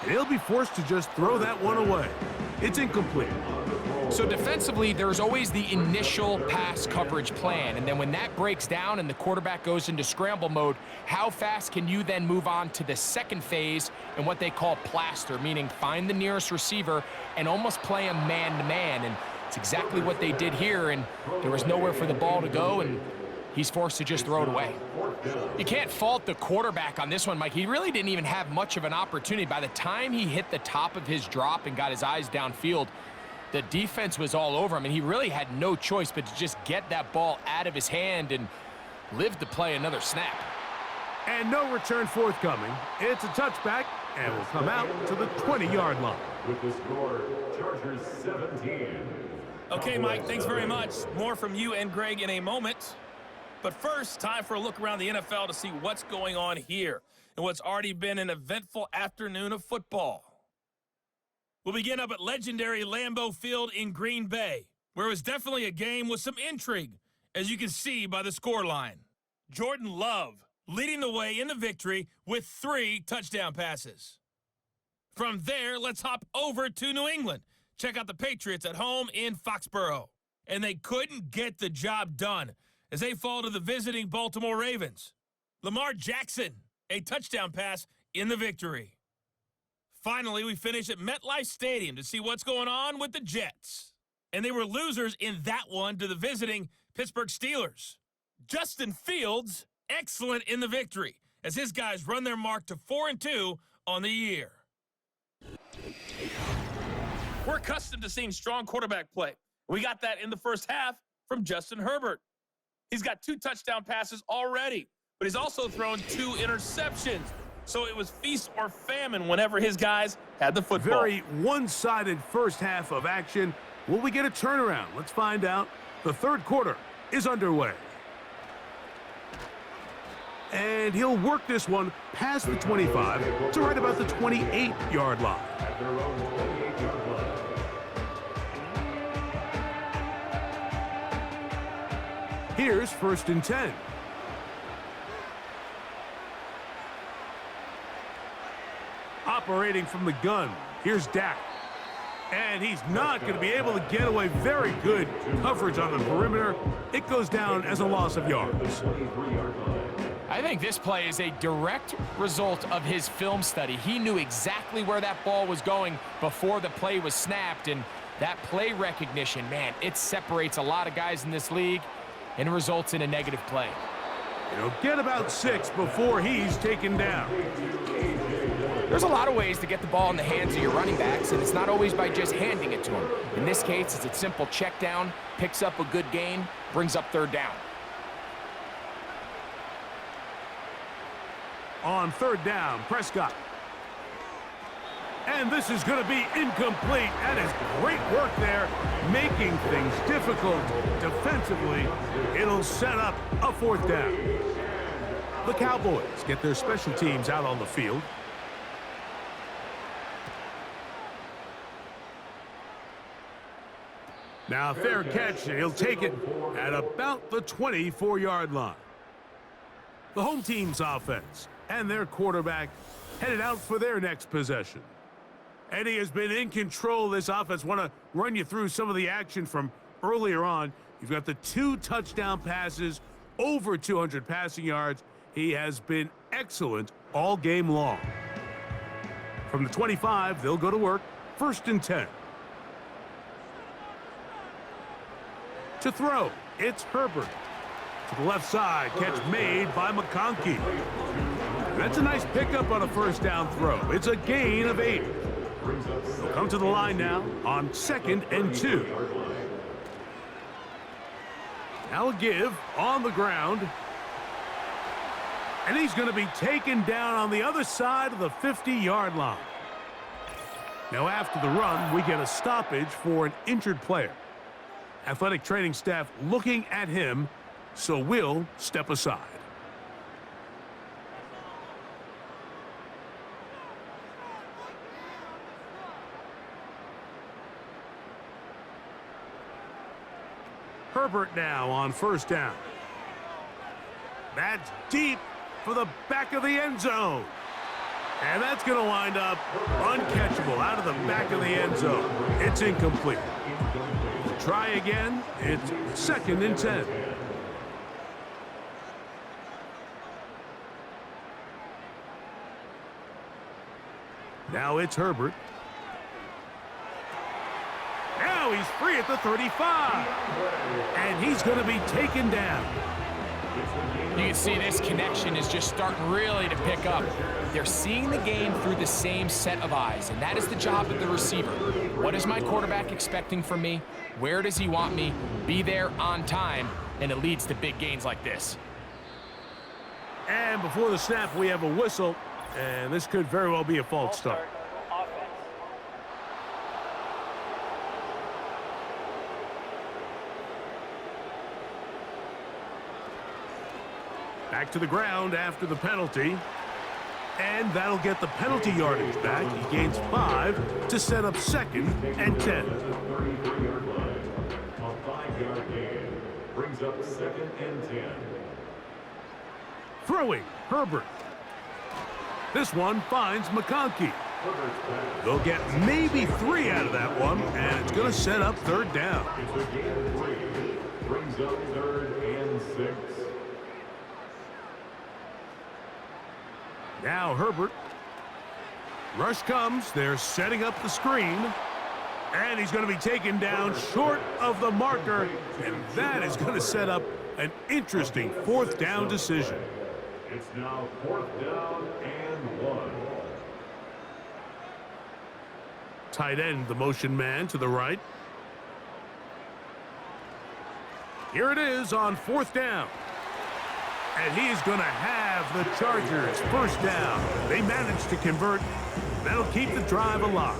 Speaker 2: And he'll be forced to just throw that one away. It's incomplete.
Speaker 3: So defensively, there's always the initial pass coverage plan, and then when that breaks down and the quarterback goes into scramble mode, how fast can you then move on to the second phase and what they call plaster, meaning find the nearest receiver and almost play him man-to-man, and it's exactly what they did here, and there was nowhere for the ball to go, and he's forced to just throw it away. You can't fault the quarterback on this one, Mike. He really didn't even have much of an opportunity. By the time he hit the top of his drop and got his eyes downfield, the defense was all over him, and he really had no choice but to just get that ball out of his hand and live to play another snap.
Speaker 2: And no return forthcoming. It's a touchback, and will come out to the 20-yard line.
Speaker 4: With the score, Chargers 17.
Speaker 6: Okay, Mike, thanks very much. More from you and Greg in a moment. But first, time for a look around the NFL to see what's going on here and what's already been an eventful afternoon of football. We'll begin up at legendary Lambeau Field in Green Bay, where it was definitely a game with some intrigue, as you can see by the scoreline. Jordan Love leading the way in the victory with 3 touchdown passes. From there, let's hop over to New England. Check out the Patriots at home in Foxborough. And they couldn't get the job done as they fall to the visiting Baltimore Ravens. Lamar Jackson, a touchdown pass in the victory. Finally, we finish at MetLife Stadium to see what's going on with the Jets. And they were losers in that one to the visiting Pittsburgh Steelers. Justin Fields, excellent in the victory, as his guys run their mark to 4-2 on the year. We're accustomed to seeing strong quarterback play. We got that in the first half from Justin Herbert. He's got 2 touchdown passes already, but he's also thrown 2 interceptions. So it was feast or famine whenever his guys had the football.
Speaker 2: Very one-sided first half of action. Will we get a turnaround? Let's find out. The third quarter is underway. And he'll work this one past the 25 to right about the 28-yard line.
Speaker 4: At their own 28-yard line.
Speaker 2: Here's 1st and 10. Operating from the gun, here's Dak. And he's not going to be able to get away. Very good coverage on the perimeter. It goes down as a loss of yards.
Speaker 3: I think this play is a direct result of his film study. He knew exactly where that ball was going before the play was snapped, and that play recognition, man, it separates a lot of guys in this league and results in a negative play.
Speaker 2: He'll get about 6 before he's taken down.
Speaker 3: There's a lot of ways to get the ball in the hands of your running backs, and it's not always by just handing it to them. In this case, it's a simple check down, picks up a good gain, brings up 3rd down.
Speaker 2: On 3rd down, Prescott. And this is going to be incomplete. That is great work there, making things difficult defensively. It'll set up a 4th down. The Cowboys get their special teams out on the field. Now, fair catch, and he'll take it at about the 24-yard line. The home team's offense and their quarterback headed out for their next possession. And he has been in control of this offense. Want to run you through some of the action from earlier on. You've got the 2 touchdown passes, over 200 passing yards. He has been excellent all game long. From the 25, they'll go to work. 1st and 10. To throw, it's Herbert. To the left side, catch made by McConkey. That's a nice pickup on a 1st down throw. It's a gain of 8. They'll come to the line now on 2nd and 2. Now a give on the ground. And he's going to be taken down on the other side of the 50-yard line. Now after the run, we get a stoppage for an injured player. Athletic training staff looking at him, so we'll step aside. Herbert now on 1st down. That's deep for the back of the end zone. And that's going to wind up uncatchable out of the back of the end zone. It's incomplete. Try again. It's 2nd and 10. Now it's Herbert. Now he's free at the 35. And he's going to be taken down.
Speaker 3: You can see this connection is just starting really to pick up. They're seeing the game through the same set of eyes, and that is the job of the receiver. What is my quarterback expecting from me? Where does he want me? Be there on time, and it leads to big gains like this.
Speaker 2: And before the snap, we have a whistle, and this could very well be a false start.
Speaker 5: Offense.
Speaker 2: Back to the ground after the penalty. And that'll get the penalty yardage back. He gains 5 to set up 2nd and 10.
Speaker 4: A 5-yard gain brings up 2nd and 10.
Speaker 2: Throwing, Herbert. This one finds McConkey. They'll get maybe 3 out of that one, and it's going to set up 3rd down.
Speaker 4: It's a gain of 3. Brings up 3rd and 6.
Speaker 2: Now Herbert. Rush comes. They're setting up the screen. And he's going to be taken down short of the marker. And that is going to set up an interesting 4th down decision.
Speaker 4: It's now 4th down and 1.
Speaker 2: Tight end, the motion man to the right. Here it is on 4th down. And he's going to have the Chargers 1st down. They managed to convert. That'll keep the drive alive.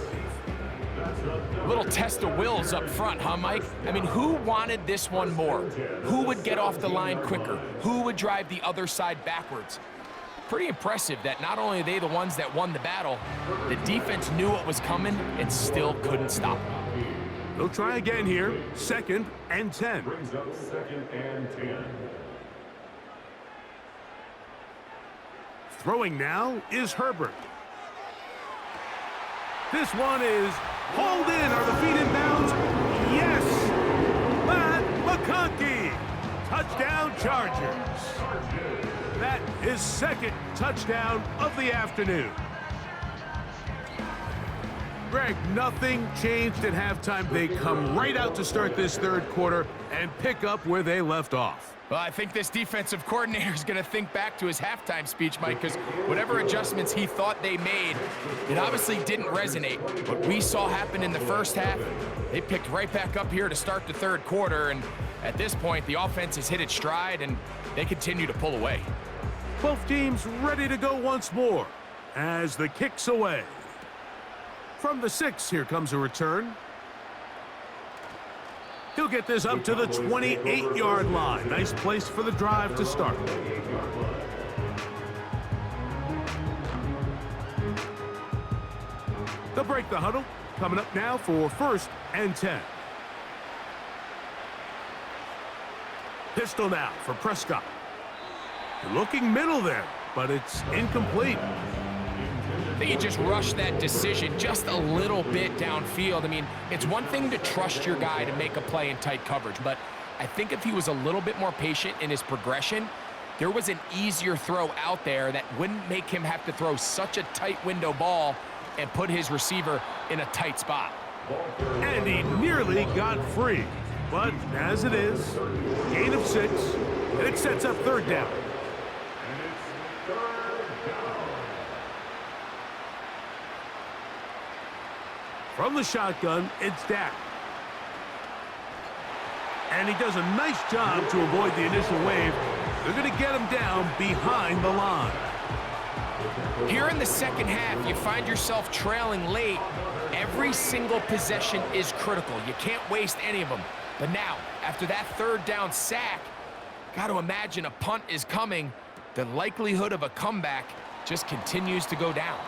Speaker 3: A little test of wills up front, huh, Mike? I mean, who wanted this one more? Who would get off the line quicker? Who would drive the other side backwards? Pretty impressive that not only are they the ones that won the battle, the defense knew what was coming and still couldn't stop them.
Speaker 2: They'll try again here. 2nd and 10.
Speaker 4: Brings up 2nd and 10.
Speaker 2: Throwing now is Herbert. This one is hauled in. Are the feet in bounds? Yes! Matt McConkey. Touchdown Chargers. That is 2nd touchdown of the afternoon. Greg, nothing changed at halftime. They come right out to start this 3rd quarter and pick up where they left off.
Speaker 3: Well, I think this defensive coordinator is going to think back to his halftime speech, Mike, because whatever adjustments he thought they made, it obviously didn't resonate. What we saw happen in the 1st half, they picked right back up here to start the 3rd quarter, and at this point, the offense has hit its stride, and they continue to pull away.
Speaker 2: Both teams ready to go once more as the kick's away. From the 6, here comes a return. He'll get this up to the 28-yard line. Nice place for the drive to start. They'll break the huddle. Coming up now for 1st and 10. Pistol now for Prescott. Looking middle there, but it's incomplete.
Speaker 3: I think he just rushed that decision just a little bit downfield. I mean, it's one thing to trust your guy to make a play in tight coverage, but I think if he was a little bit more patient in his progression, there was an easier throw out there that wouldn't make him have to throw such a tight window ball and put his receiver in a tight spot.
Speaker 2: And he nearly got free. But as it is, gain of 6, and it sets up 3rd down. From the shotgun, it's Dak. And he does a nice job to avoid the initial wave. They're going to get him down behind the line.
Speaker 3: Here in the 2nd half, you find yourself trailing late. Every single possession is critical. You can't waste any of them. But now, after that 3rd down sack, got to imagine a punt is coming. The likelihood of a comeback just continues to go down.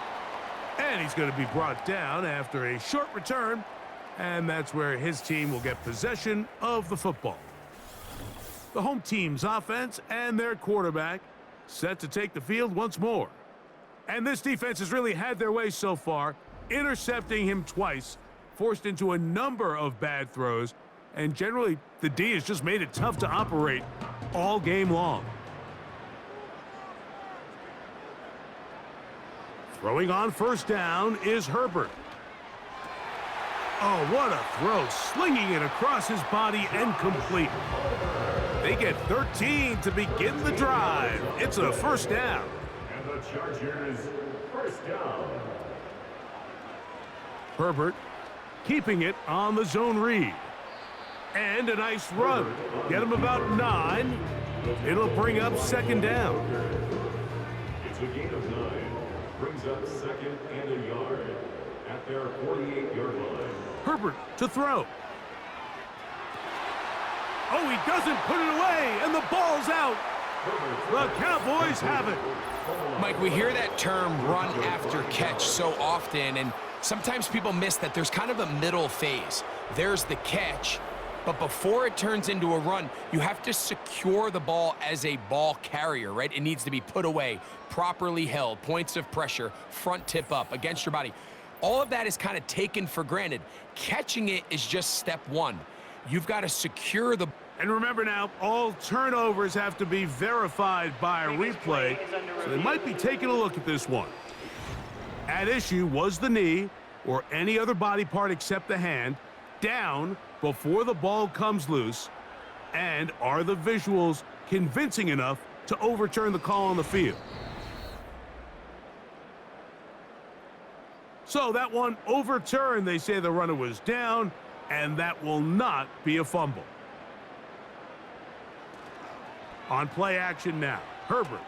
Speaker 2: And he's going to be brought down after a short return. And that's where his team will get possession of the football. The home team's offense and their quarterback set to take the field once more. And this defense has really had their way so far, intercepting him twice, forced into a number of bad throws, and generally the D has just made it tough to operate all game long. Throwing on first down is Herbert. Oh, what a throw, slinging it across his body and complete. They get 13 to begin the drive. It's a first down.
Speaker 4: And the Chargers, first down.
Speaker 2: Herbert keeping it on the zone read. And a nice run. Get him about 9. It'll bring up second down.
Speaker 4: It's a gain of 9. Brings up second and a yard at their 48-yard line.
Speaker 2: Herbert to throw. Oh, he doesn't put it away, and the ball's out. The Cowboys have it.
Speaker 3: Mike, we hear that term run after catch so often, and sometimes people miss that there's kind of a middle phase. There's the catch, but before it turns into a run, you have to secure the ball as a ball carrier, right? It needs to be put away, properly held, points of pressure, front tip up against your body. All of that is kind of taken for granted. Catching it is just step one. You've got to secure the...
Speaker 2: And remember now, all turnovers have to be verified by a replay, so they might be taking a look at this one. At issue was the knee, or any other body part except the hand, down before the ball comes loose, and are the visuals convincing enough to overturn the call on the field? So that one overturned. They say the runner was down, and that will not be a fumble. On play action now, Herbert.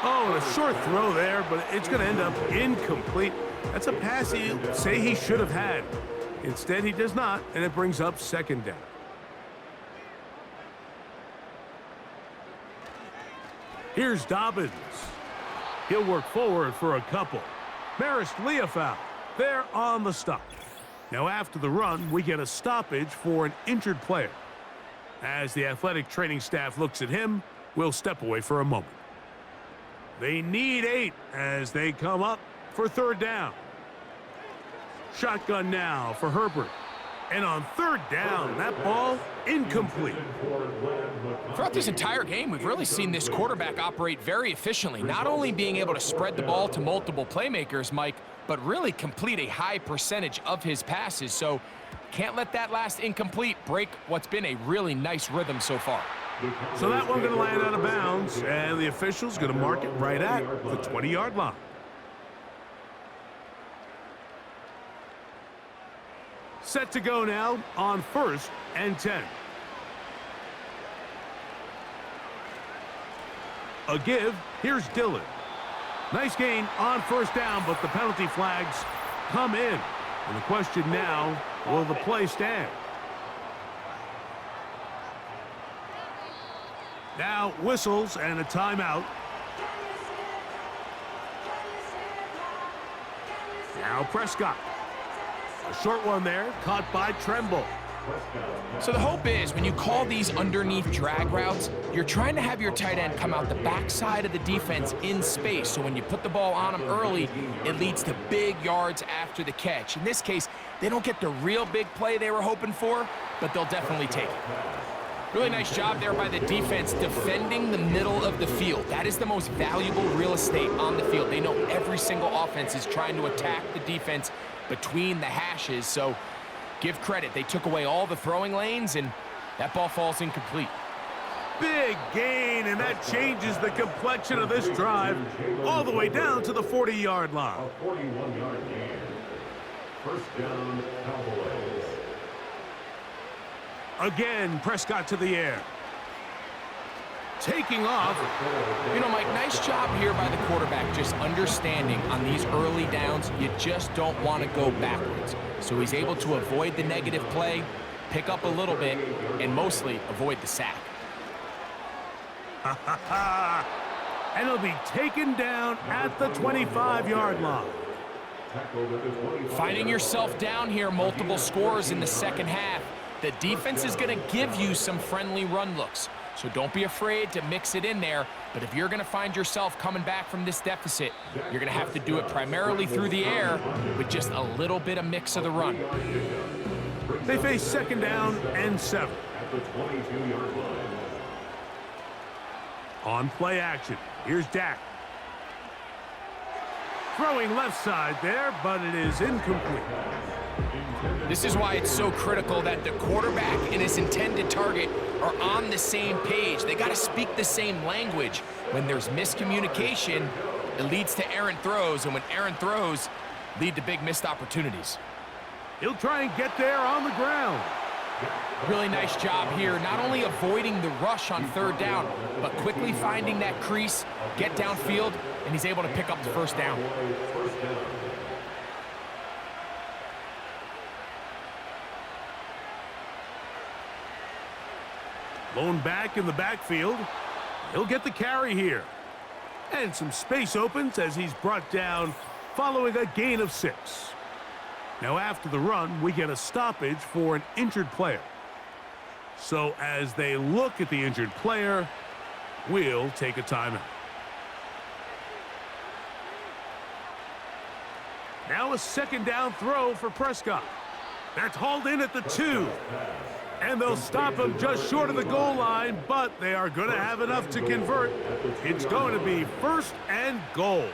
Speaker 2: Oh, a short throw there, but it's going to end up incomplete. That's a pass he'll say he should have had. Instead, he does not, and it brings up second down. Here's Dobbins. He'll work forward for a couple. Marist Leofau, they're on the stop. Now after the run, we get a stoppage for an injured player. As the athletic training staff looks at him, we'll step away for a moment. They need 8 as they come up for third down. Shotgun now for Herbert. And on third down, that ball incomplete.
Speaker 3: Throughout this entire game, we've really seen this quarterback operate very efficiently, not only being able to spread the ball to multiple playmakers, Mike, but really complete a high percentage of his passes. So can't let that last incomplete break what's been a really nice rhythm so far.
Speaker 2: So that one going to land out of bounds, and the official's going to mark it right at the 20-yard line. Set to go now on 1st and 10. A give. Here's Dillon. Nice gain on first down, but the penalty flags come in. And the question now, will the play stand? Now whistles and a timeout. Now Prescott. A short one there, caught by Tremble.
Speaker 3: So the hope is when you call these underneath drag routes, you're trying to have your tight end come out the backside of the defense in space. So when you put the ball on him early, it leads to big yards after the catch. In this case, they don't get the real big play they were hoping for, but they'll definitely take it. Really nice job there by the defense defending the middle of the field. That is the most valuable real estate on the field. They know every single offense is trying to attack the defense between the hashes, so give credit. They took away all the throwing lanes, and that ball falls incomplete.
Speaker 2: Big gain, and that changes the complexion of this drive all the way down to the 40-yard line.
Speaker 4: A 41-yard gain. First down, Cowboys.
Speaker 2: Again, Prescott to the air. Taking off.
Speaker 3: You know, Mike, nice job here by the quarterback, just understanding on these early downs, you just don't want to go backwards. So he's able to avoid the negative play, pick up a little bit, and mostly avoid the sack.
Speaker 2: And he'll be taken down at the 25-yard line.
Speaker 3: Finding yourself down here, multiple scores in the second half. The defense is going to give you some friendly run looks. So don't be afraid to mix it in there. But if you're going to find yourself coming back from this deficit, you're going to have to do it primarily through the air with just a little bit of mix of the run.
Speaker 2: They face 2nd down and 7.
Speaker 4: At the 22-yard line.
Speaker 2: On play action, here's Dak. Throwing left side there, but it is incomplete.
Speaker 3: This is why it's so critical that the quarterback and his intended target are on the same page. They got to speak the same language. When there's miscommunication, it leads to errant throws, and when errant throws lead to big missed opportunities.
Speaker 2: He'll try and get there on the ground.
Speaker 3: Really nice job here, not only avoiding the rush on 3rd down, but quickly finding that crease, get downfield, and he's able to pick up the 1st down.
Speaker 2: Blown back in the backfield. He'll get the carry here. And some space opens as he's brought down following a gain of 6. Now after the run, we get a stoppage for an injured player. So as they look at the injured player, we'll take a timeout. Now a 2nd down throw for Prescott. That's hauled in at the 2. And they'll stop him just short of the goal line, but they are going to have enough to convert. It's going to be 1st and goal.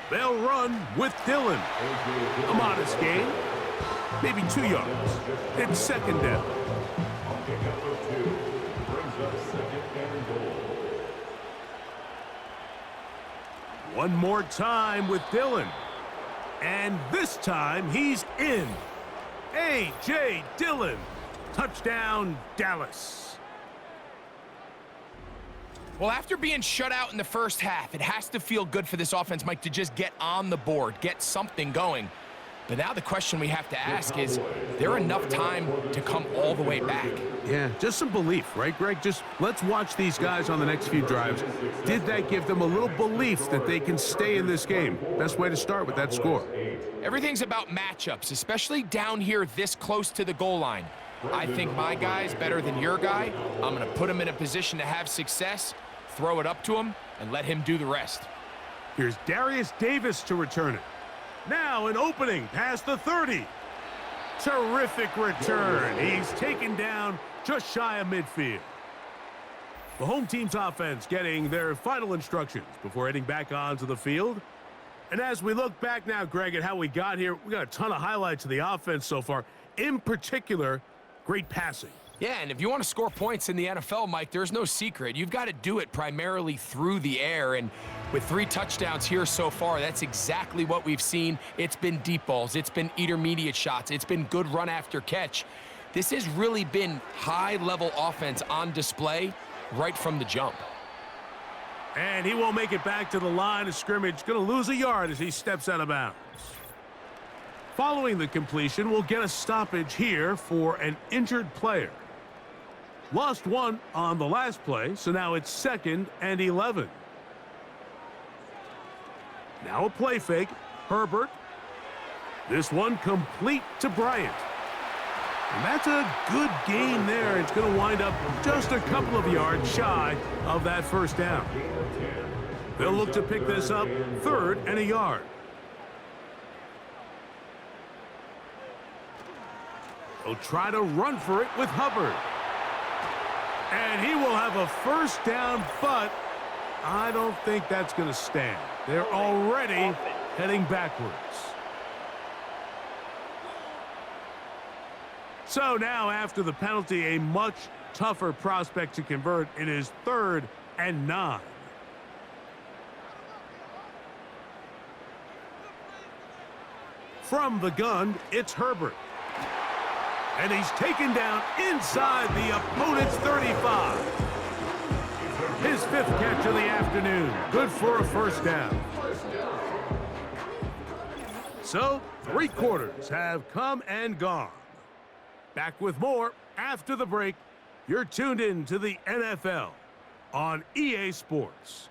Speaker 2: They'll run with Dillon. A modest gain, maybe 2 yards. It's 2nd down. One more time with Dillon. And this time he's in. A.J. Dillon. Touchdown, Dallas.
Speaker 3: Well, after being shut out in the first half, it has to feel good for this offense, Mike, to just get on the board, get something going. But now the question we have to ask is there enough time to come all the way back?
Speaker 2: Yeah, just some belief, right, Greg? Just let's watch these guys on the next few drives. Did that give them a little belief that they can stay in this game? Best way to start with that score.
Speaker 3: Everything's about matchups, especially down here this close to the goal line. I think my guy's better than your guy. I'm going to put him in a position to have success, throw it up to him, and let him do the rest.
Speaker 2: Here's Darius Davis to return it. Now an opening past the 30. Terrific return. He's taken down just shy of midfield. The home team's offense getting their final instructions before heading back onto the field. And as we look back now, Greg, at how we got here, we got a ton of highlights of the offense so far. In particular, great passing.
Speaker 3: Yeah, and if you want to score points in the NFL, Mike, there's no secret. You've got to do it primarily through the air, and with 3 touchdowns here so far, that's exactly what we've seen. It's been deep balls. It's been intermediate shots. It's been good run after catch. This has really been high-level offense on display right from the jump.
Speaker 2: And he won't make it back to the line of scrimmage. Going to lose a yard as he steps out of bounds. Following the completion, we'll get a stoppage here for an injured player. Lost 1 on the last play, so now it's 2nd and 11. Now a play fake. Herbert. This one complete to Bryant. And that's a good gain there. It's going to wind up just a couple of yards shy of that 1st down. They'll look to pick this up 3rd and a yard. They'll try to run for it with Hubbard. And he will have a 1st down, but I don't think that's going to stand. They're already heading backwards. So now, after the penalty, a much tougher prospect to convert. It is 3rd and 9. From the gun, it's Herbert. And he's taken down inside the opponent's 35. His 5th catch of the afternoon. Good for a 1st down. So, 3 quarters have come and gone. Back with more after the break. You're tuned in to the NFL on EA Sports.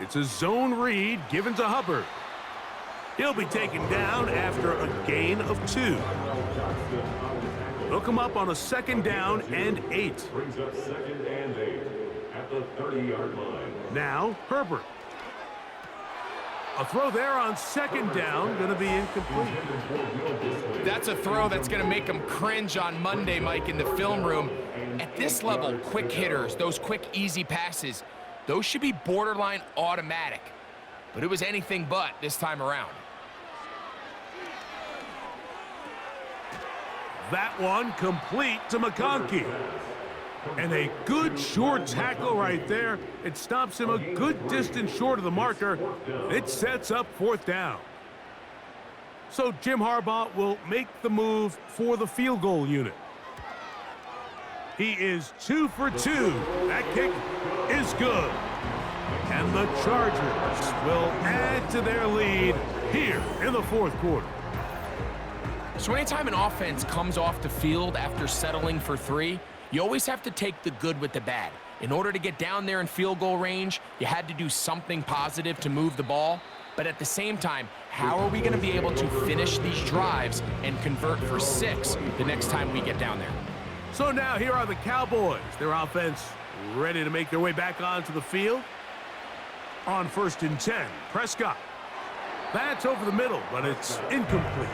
Speaker 2: It's a zone read given to Hubbard. He'll be taken down after a gain of 2. They'll come up on a 2nd down and 8.
Speaker 4: Brings up 2nd and 8 at the 30-yard line.
Speaker 2: Now, Herbert. A throw there on 2nd down, going to be incomplete.
Speaker 3: That's a throw that's going to make them cringe on Monday, Mike, in the film room. At this level, quick hitters, those quick, easy passes, those should be borderline automatic. But it was anything but this time around.
Speaker 2: That one complete to McConkey. And a good short tackle right there. It stops him a good distance short of the marker. It sets up 4th down. So Jim Harbaugh will make the move for the field goal unit. He is 2 for 2. That kick is good. And the Chargers will add to their lead here in the 4th quarter.
Speaker 3: So anytime an offense comes off the field after settling for 3, you always have to take the good with the bad. In order to get down there in field goal range, you had to do something positive to move the ball. But at the same time, how are we going to be able to finish these drives and convert for 6 the next time we get down there?
Speaker 2: So now here are the Cowboys. Their offense ready to make their way back onto the field. On 1st and 10, Prescott. That's over the middle, but it's incomplete.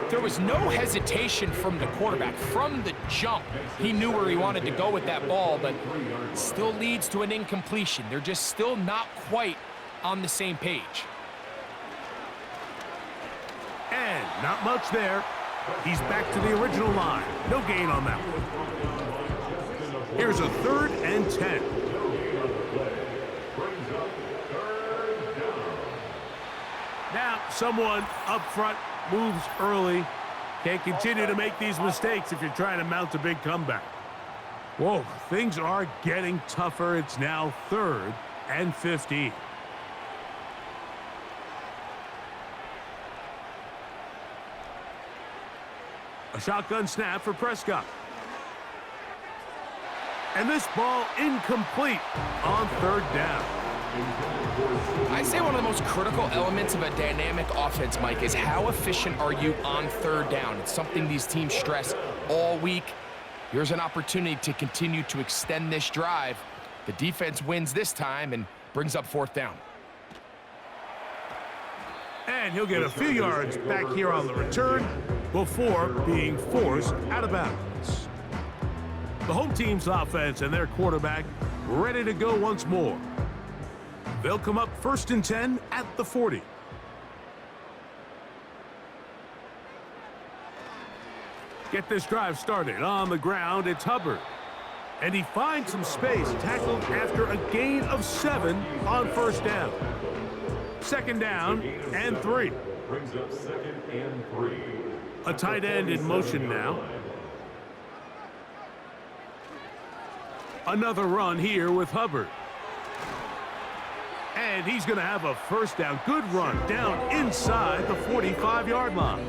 Speaker 3: There was no hesitation from the quarterback. From the jump, he knew where he wanted to go with that ball, but it still leads to an incompletion. They're just still not quite on the same page.
Speaker 2: And not much there. He's back to the original line. No gain on that one. Here's a 3rd and 10. Now someone up front moves early. Can't continue to make these mistakes if you're trying to mount a big comeback. Whoa, things are getting tougher. It's now 3rd and 15. A shotgun snap for Prescott. And this ball incomplete on 3rd down.
Speaker 3: I'd say one of the most critical elements of a dynamic offense, Mike, is how efficient are you on 3rd down. It's something these teams stress all week. Here's an opportunity to continue to extend this drive. The defense wins this time and brings up 4th down.
Speaker 2: And he'll get a few yards back here on the return before being forced out of bounds. The home team's offense and their quarterback ready to go once more. They'll come up 1st and 10 at the 40. Get this drive started. On the ground, it's Hubbard. And he finds some space, tackled after a gain of 7 on 1st down. 2nd down and 3.
Speaker 4: Brings up 2nd and 3.
Speaker 2: A tight end in motion now. Another run here with Hubbard. And he's going to have a 1st down. Good run down inside the 45-yard line.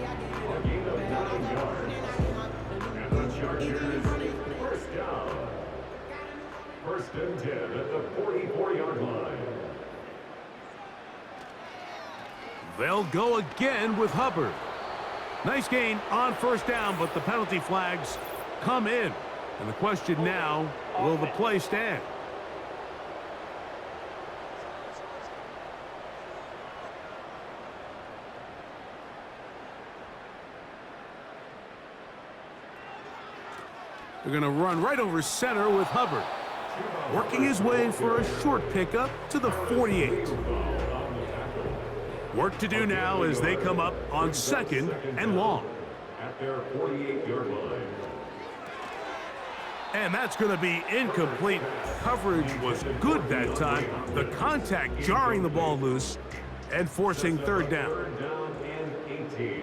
Speaker 4: And the Chargers, 1st down. 1st and 10 at the 44-yard line.
Speaker 2: They'll go again with Hubbard. Nice gain on 1st down, but the penalty flags come in. And the question now, will the play stand? They're going to run right over center with Hubbard. Working his way for a short pickup to the 48. Work to do now as they come up on 2nd and long.
Speaker 4: At their 48-yard line.
Speaker 2: And that's going to be incomplete. Coverage was good that time. The contact jarring the ball loose and forcing 3rd down.
Speaker 4: 3rd down and 18.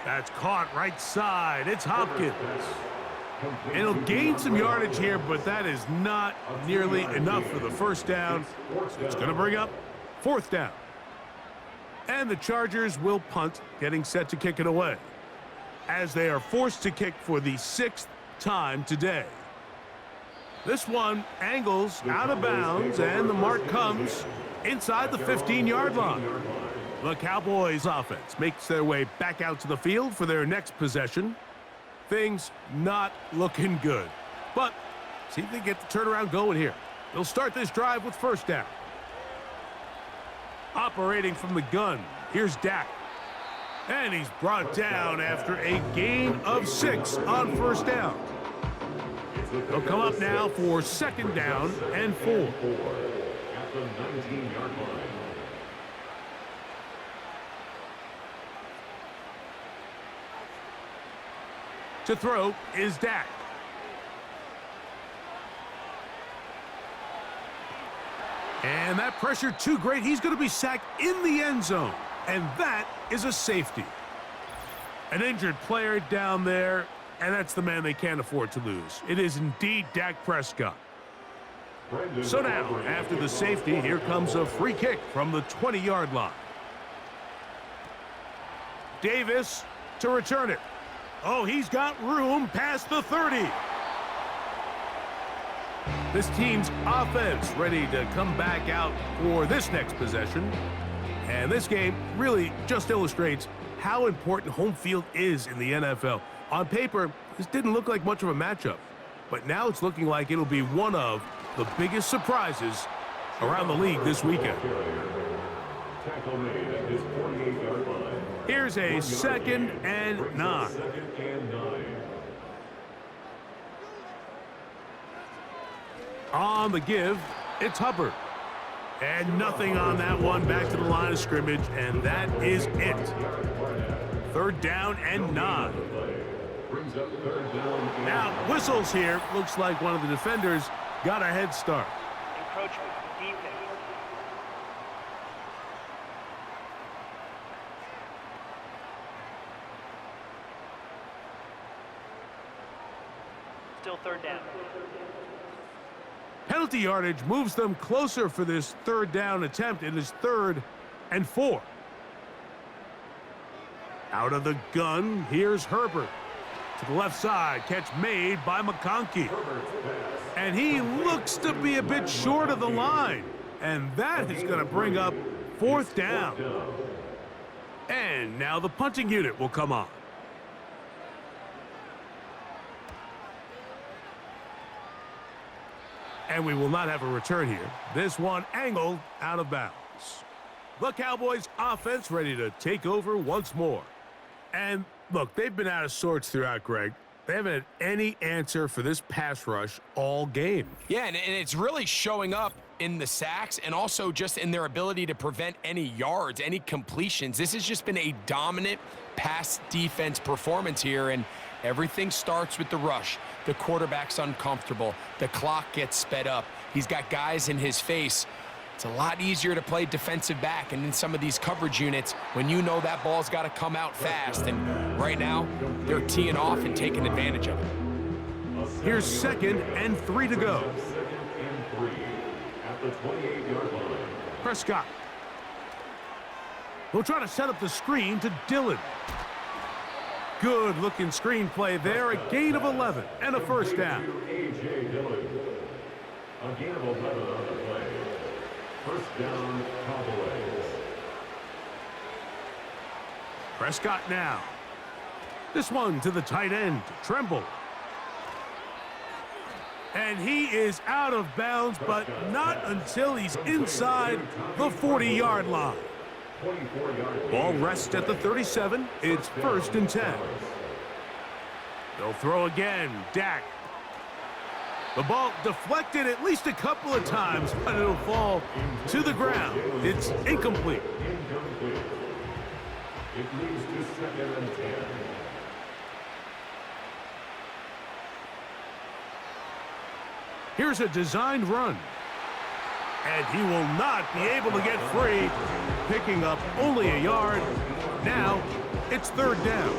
Speaker 2: That's caught right side. It's Hopkins. And he'll gain some yardage here, but that is not nearly enough for the 1st down. It's going to bring up 4th down. And the Chargers will punt, getting set to kick it away, as they are forced to kick for the 6th time today. This one angles out of bounds, and the mark comes inside the 15-yard line. The Cowboys offense makes their way back out to the field for their next possession. Things not looking good, but see if they get the turnaround going here. They'll start this drive with first down. Operating from the gun, here's Dak. And he's brought down after a gain of 6 on first down. They'll come up now for second down and 4.
Speaker 4: At the 19-yard line.
Speaker 2: To throw is Dak. And that pressure too great. He's going to be sacked in the end zone. And that is a safety. An injured player down there, and that's the man they can't afford to lose. It is indeed Dak Prescott. So now, after the safety, here comes a free kick from the 20-yard line. Davis to return it. Oh, he's got room past the 30. This team's offense ready to come back out for this next possession. And this game really just illustrates how important home field is in the NFL. On paper, this didn't look like much of a matchup, but now it's looking like it'll be one of the biggest surprises around the league this weekend.
Speaker 4: Tackle made at his 48-yard line.
Speaker 2: Here's a 2nd and 9.
Speaker 4: Second and 9.
Speaker 2: On the give, it's Herbert. And nothing on that one, back to the line of scrimmage, and that is it. Third down and 9.
Speaker 4: Brings up third down.
Speaker 2: Now, whistles here. Looks like one of the defenders got a head start.
Speaker 5: Encroachment, defense. Still third down.
Speaker 2: Penalty yardage moves them closer for this third down attempt. It is 3rd and 4. Out of the gun, here's Herbert. To the left side, catch made by McConkey. And he looks to be a bit short of the line. And that is going to bring up 4th down. And now the punting unit will come on. And we will not have a return here. This one angled out of bounds. The Cowboys offense ready to take over once more. And look, they've been out of sorts throughout, Greg. They haven't had any answer for this pass rush all game.
Speaker 3: Yeah, and it's really showing up in the sacks and also just in their ability to prevent any yards, any completions. This has just been a dominant pass defense performance here, and everything starts with the rush. The quarterback's uncomfortable. The clock gets sped up. He's got guys in his face. It's a lot easier to play defensive back, and in some of these coverage units, when you know that ball's got to come out fast, and right now, they're teeing off and taking advantage of it.
Speaker 2: Here's 2nd and 3 to go.
Speaker 4: 2nd and 3 at the 28-yard line.
Speaker 2: Prescott. We'll try to set up the screen to Dillon. Good-looking screenplay there. A gain of 11 and a first down.
Speaker 4: A.J. Dillon. A gain of 11 on the play. First down, Cowboys.
Speaker 2: Prescott now. This one to the tight end, Tremble. And he is out of bounds, but not until he's inside the 40-yard line. Ball rests at the 37. It's 1st and 10. They'll throw again. Dak. The ball deflected at least a couple of times, but it'll fall to the ground. It's incomplete.
Speaker 4: Incomplete. It leads to 2nd and 10.
Speaker 2: Here's a designed run. And he will not be able to get free, picking up only a yard. Now, it's 3rd down.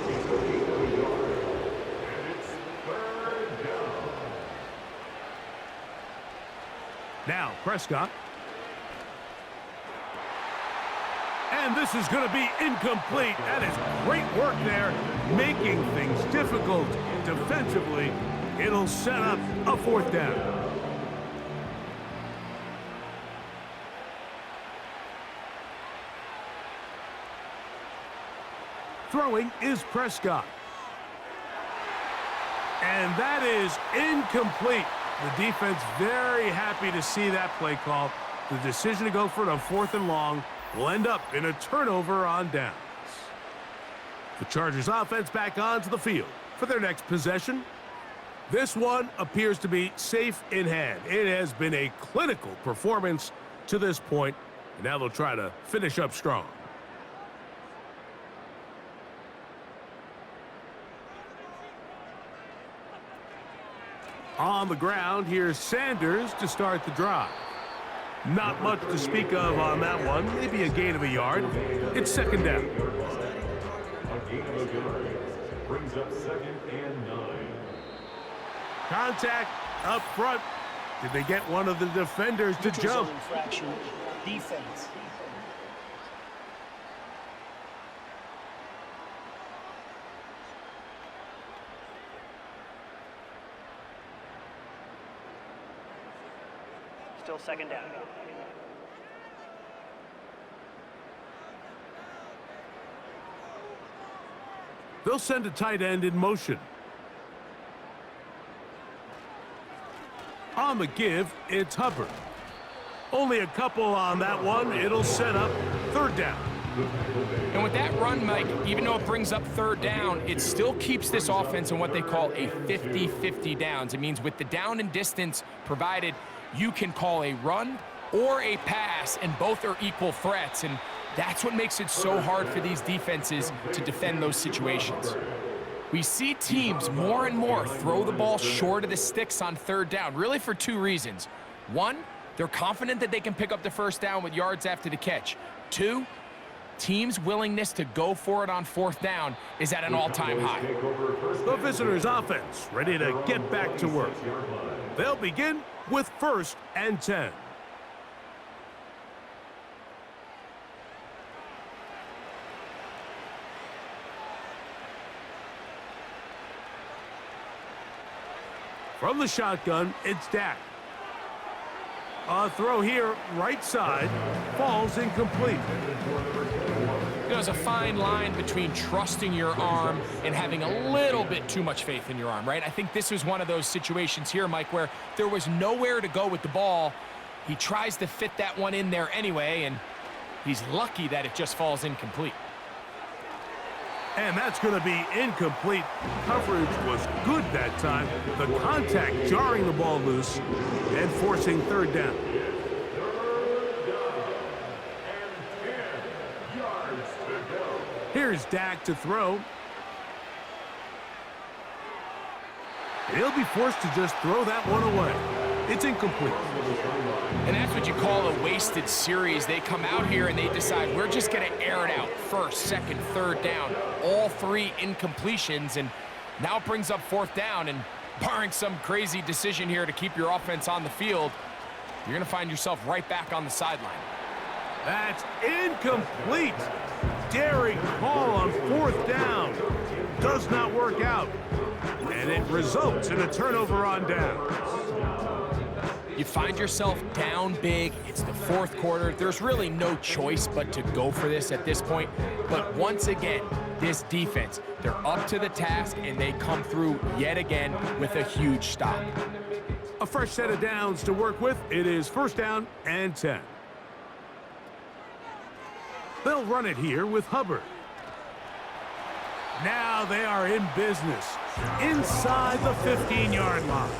Speaker 2: Now, Prescott. And this is going to be incomplete. That is great work there, making things difficult defensively. It'll set up a 4th down. Throwing is Prescott. And that is incomplete. The defense very happy to see that play call. The decision to go for it on 4th and long will end up in a turnover on downs. The Chargers offense back onto the field for their next possession. This one appears to be safe in hand. It has been a clinical performance to this point, and now they'll try to finish up strong. On the ground, here's Sanders to start the drive. Not much to speak of on that one. Maybe a gain of a yard. It's 2nd down.
Speaker 4: A gain of a yard brings up 2nd and 9.
Speaker 2: Contact up front. Did they get one of the defenders to jump?
Speaker 7: Infraction, defense.
Speaker 5: Still 2nd down.
Speaker 2: They'll send a tight end in motion. On the give, it's Herbert. Only a couple on that one. It'll set up 3rd down.
Speaker 3: And with that run, Mike, even though it brings up 3rd down, it still keeps this offense in what they call a 50-50 downs. It means with the down and distance provided, you can call a run or a pass, and both are equal threats. And that's what makes it so hard for these defenses to defend those situations. We see teams more and more throw the ball short of the sticks on 3rd down, really for 2 reasons. 1, they're confident that they can pick up the 1st down with yards after the catch. 2, teams' willingness to go for it on 4th down is at an all-time high.
Speaker 2: The visitors' offense ready to get back to work. They'll begin with 1st and 10. From the shotgun, it's Dak. A throw here, right side, falls incomplete.
Speaker 3: There's a fine line between trusting your arm and having a little bit too much faith in your arm, right? I think this was one of those situations here, Mike, where there was nowhere to go with the ball. He tries to fit that one in there anyway, and he's lucky that it just falls incomplete.
Speaker 2: And that's going to be incomplete. Coverage was good that time. The contact jarring the ball loose and forcing 3rd down. Here's Dak to throw. And he'll be forced to just throw that one away. It's incomplete.
Speaker 3: And that's what you call a wasted series. They come out here and they decide, we're just going to air it out. 1st, 2nd, 3rd down. All 3 incompletions, and now it brings up 4th down. And barring some crazy decision here to keep your offense on the field, you're going to find yourself right back on the sideline.
Speaker 2: That's incomplete. Daring call on 4th down. Does not work out. And it results in a turnover on downs.
Speaker 3: You find yourself down big. It's the 4th quarter. There's really no choice but to go for this at this point. But once again, this defense, they're up to the task, and they come through yet again with a huge stop.
Speaker 2: A fresh set of downs to work with. It is 1st down and 10. They'll run it here with Herbert. Now they are in business inside the 15-yard line.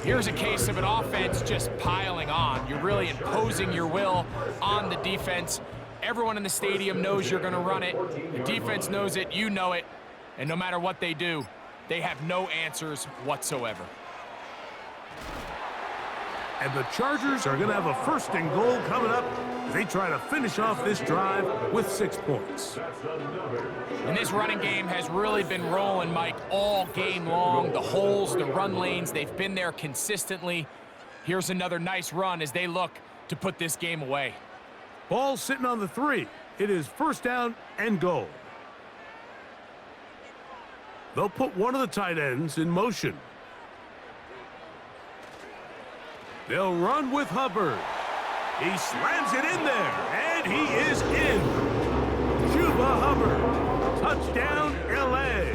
Speaker 3: Here's a case of an offense just piling on. You're really imposing your will on the defense. Everyone in the stadium knows you're going to run it. The defense knows it. You know it. And no matter what they do, they have no answers whatsoever.
Speaker 2: And the Chargers are going to have a 1st and goal coming up as they try to finish off this drive with 6 points.
Speaker 3: And this running game has really been rolling, Mike, all game long. The holes, the run lanes, they've been there consistently. Here's another nice run as they look to put this game away.
Speaker 2: Ball sitting on the 3. It is 1st down and goal. They'll put one of the tight ends in motion. They'll run with Herbert. He slams it in there, and he is in. Chuba Herbert Touchdown, LA.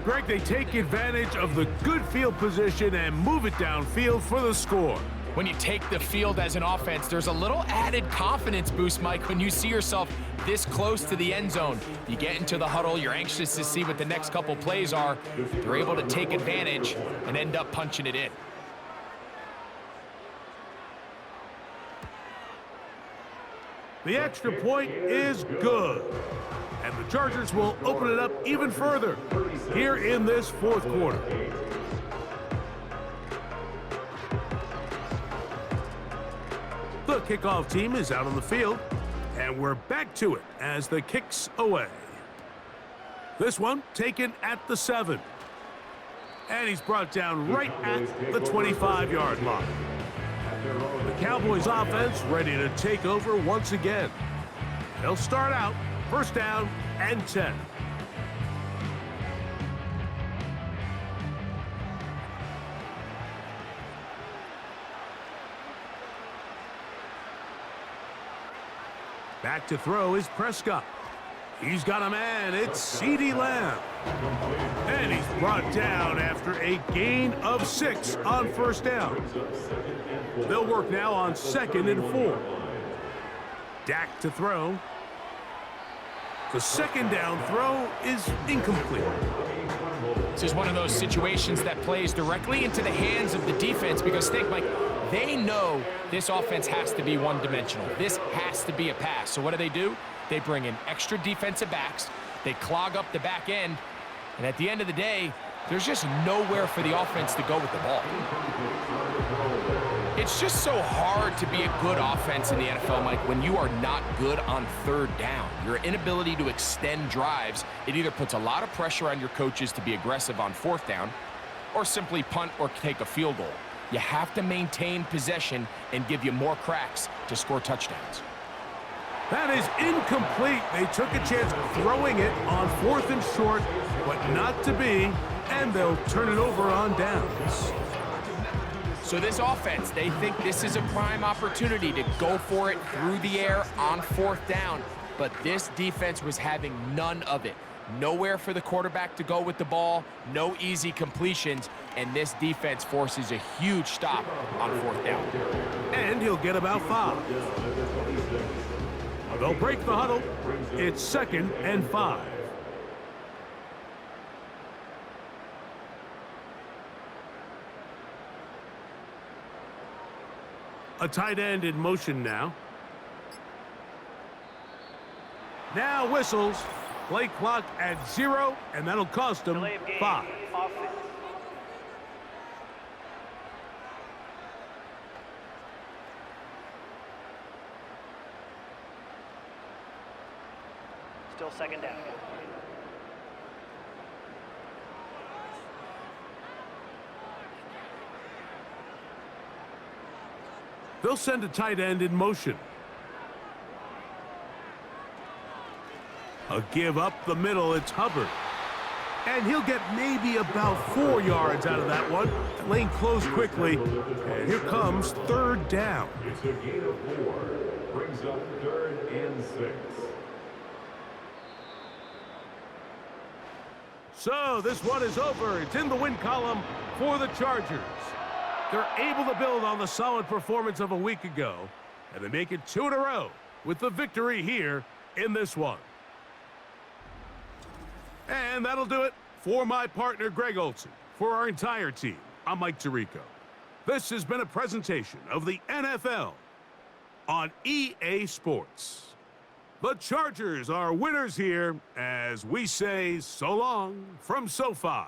Speaker 2: Greg, they take advantage of the good field position and move it downfield for the score.
Speaker 3: When you take the field as an offense, there's a little added confidence boost, Mike, when you see yourself this close to the end zone. You get into the huddle, you're anxious to see what the next couple plays are. You're able to take advantage and end up punching it in.
Speaker 2: The extra point is good. And the Chargers will open it up even further here in this fourth quarter. The kickoff team is out on the field, and we're back to it as the kick's away. This one taken at the 7. And he's brought down right at the 25-yard line. The Cowboys offense ready to take over once again. They'll start out first down and 10. Back to throw is Prescott. He's got a man. It's CeeDee Lamb. And he's brought down after a gain of 6 on first down. They'll work now on 2nd and 4. Dak to throw. The second down throw is incomplete.
Speaker 3: This is one of those situations that plays directly into the hands of the defense because think, Mike, they know this offense has to be one-dimensional. This has to be a pass. So what do? They bring in extra defensive backs. They clog up the back end. And at the end of the day, there's just nowhere for the offense to go with the ball. It's just so hard to be a good offense in the NFL, Mike, when you are not good on third down. Your inability to extend drives, it either puts a lot of pressure on your coaches to be aggressive on fourth down or simply punt or take a field goal. You have to maintain possession and give you more cracks to score touchdowns.
Speaker 2: That is incomplete. They took a chance throwing it on 4th and short, but not to be, and they'll turn it over on downs.
Speaker 3: So this offense, they think this is a prime opportunity to go for it through the air on 4th down, but this defense was having none of it. Nowhere for the quarterback to go with the ball, no easy completions, and this defense forces a huge stop on 4th down.
Speaker 2: And he'll get about 5. They'll break the huddle. It's 2nd and 5. A tight end in motion now. Now whistles. Play clock at 0, and that'll cost them 5.
Speaker 5: Offense. Still 2nd down.
Speaker 2: They'll send a tight end in motion. A give up the middle, it's Herbert. And he'll get maybe about 4 yards out of that one. Lane closed quickly, and here comes 3rd down.
Speaker 4: It's a gain of 4. Brings up 3rd and 6.
Speaker 2: So this one is over. It's in the win column for the Chargers. They're able to build on the solid performance of a week ago, and they make it 2 in a row with the victory here in this one. And that'll do it for my partner, Greg Olson. For our entire team, I'm Mike Tirico. This has been a presentation of the NFL on EA Sports. The Chargers are winners here as we say so long from SoFi.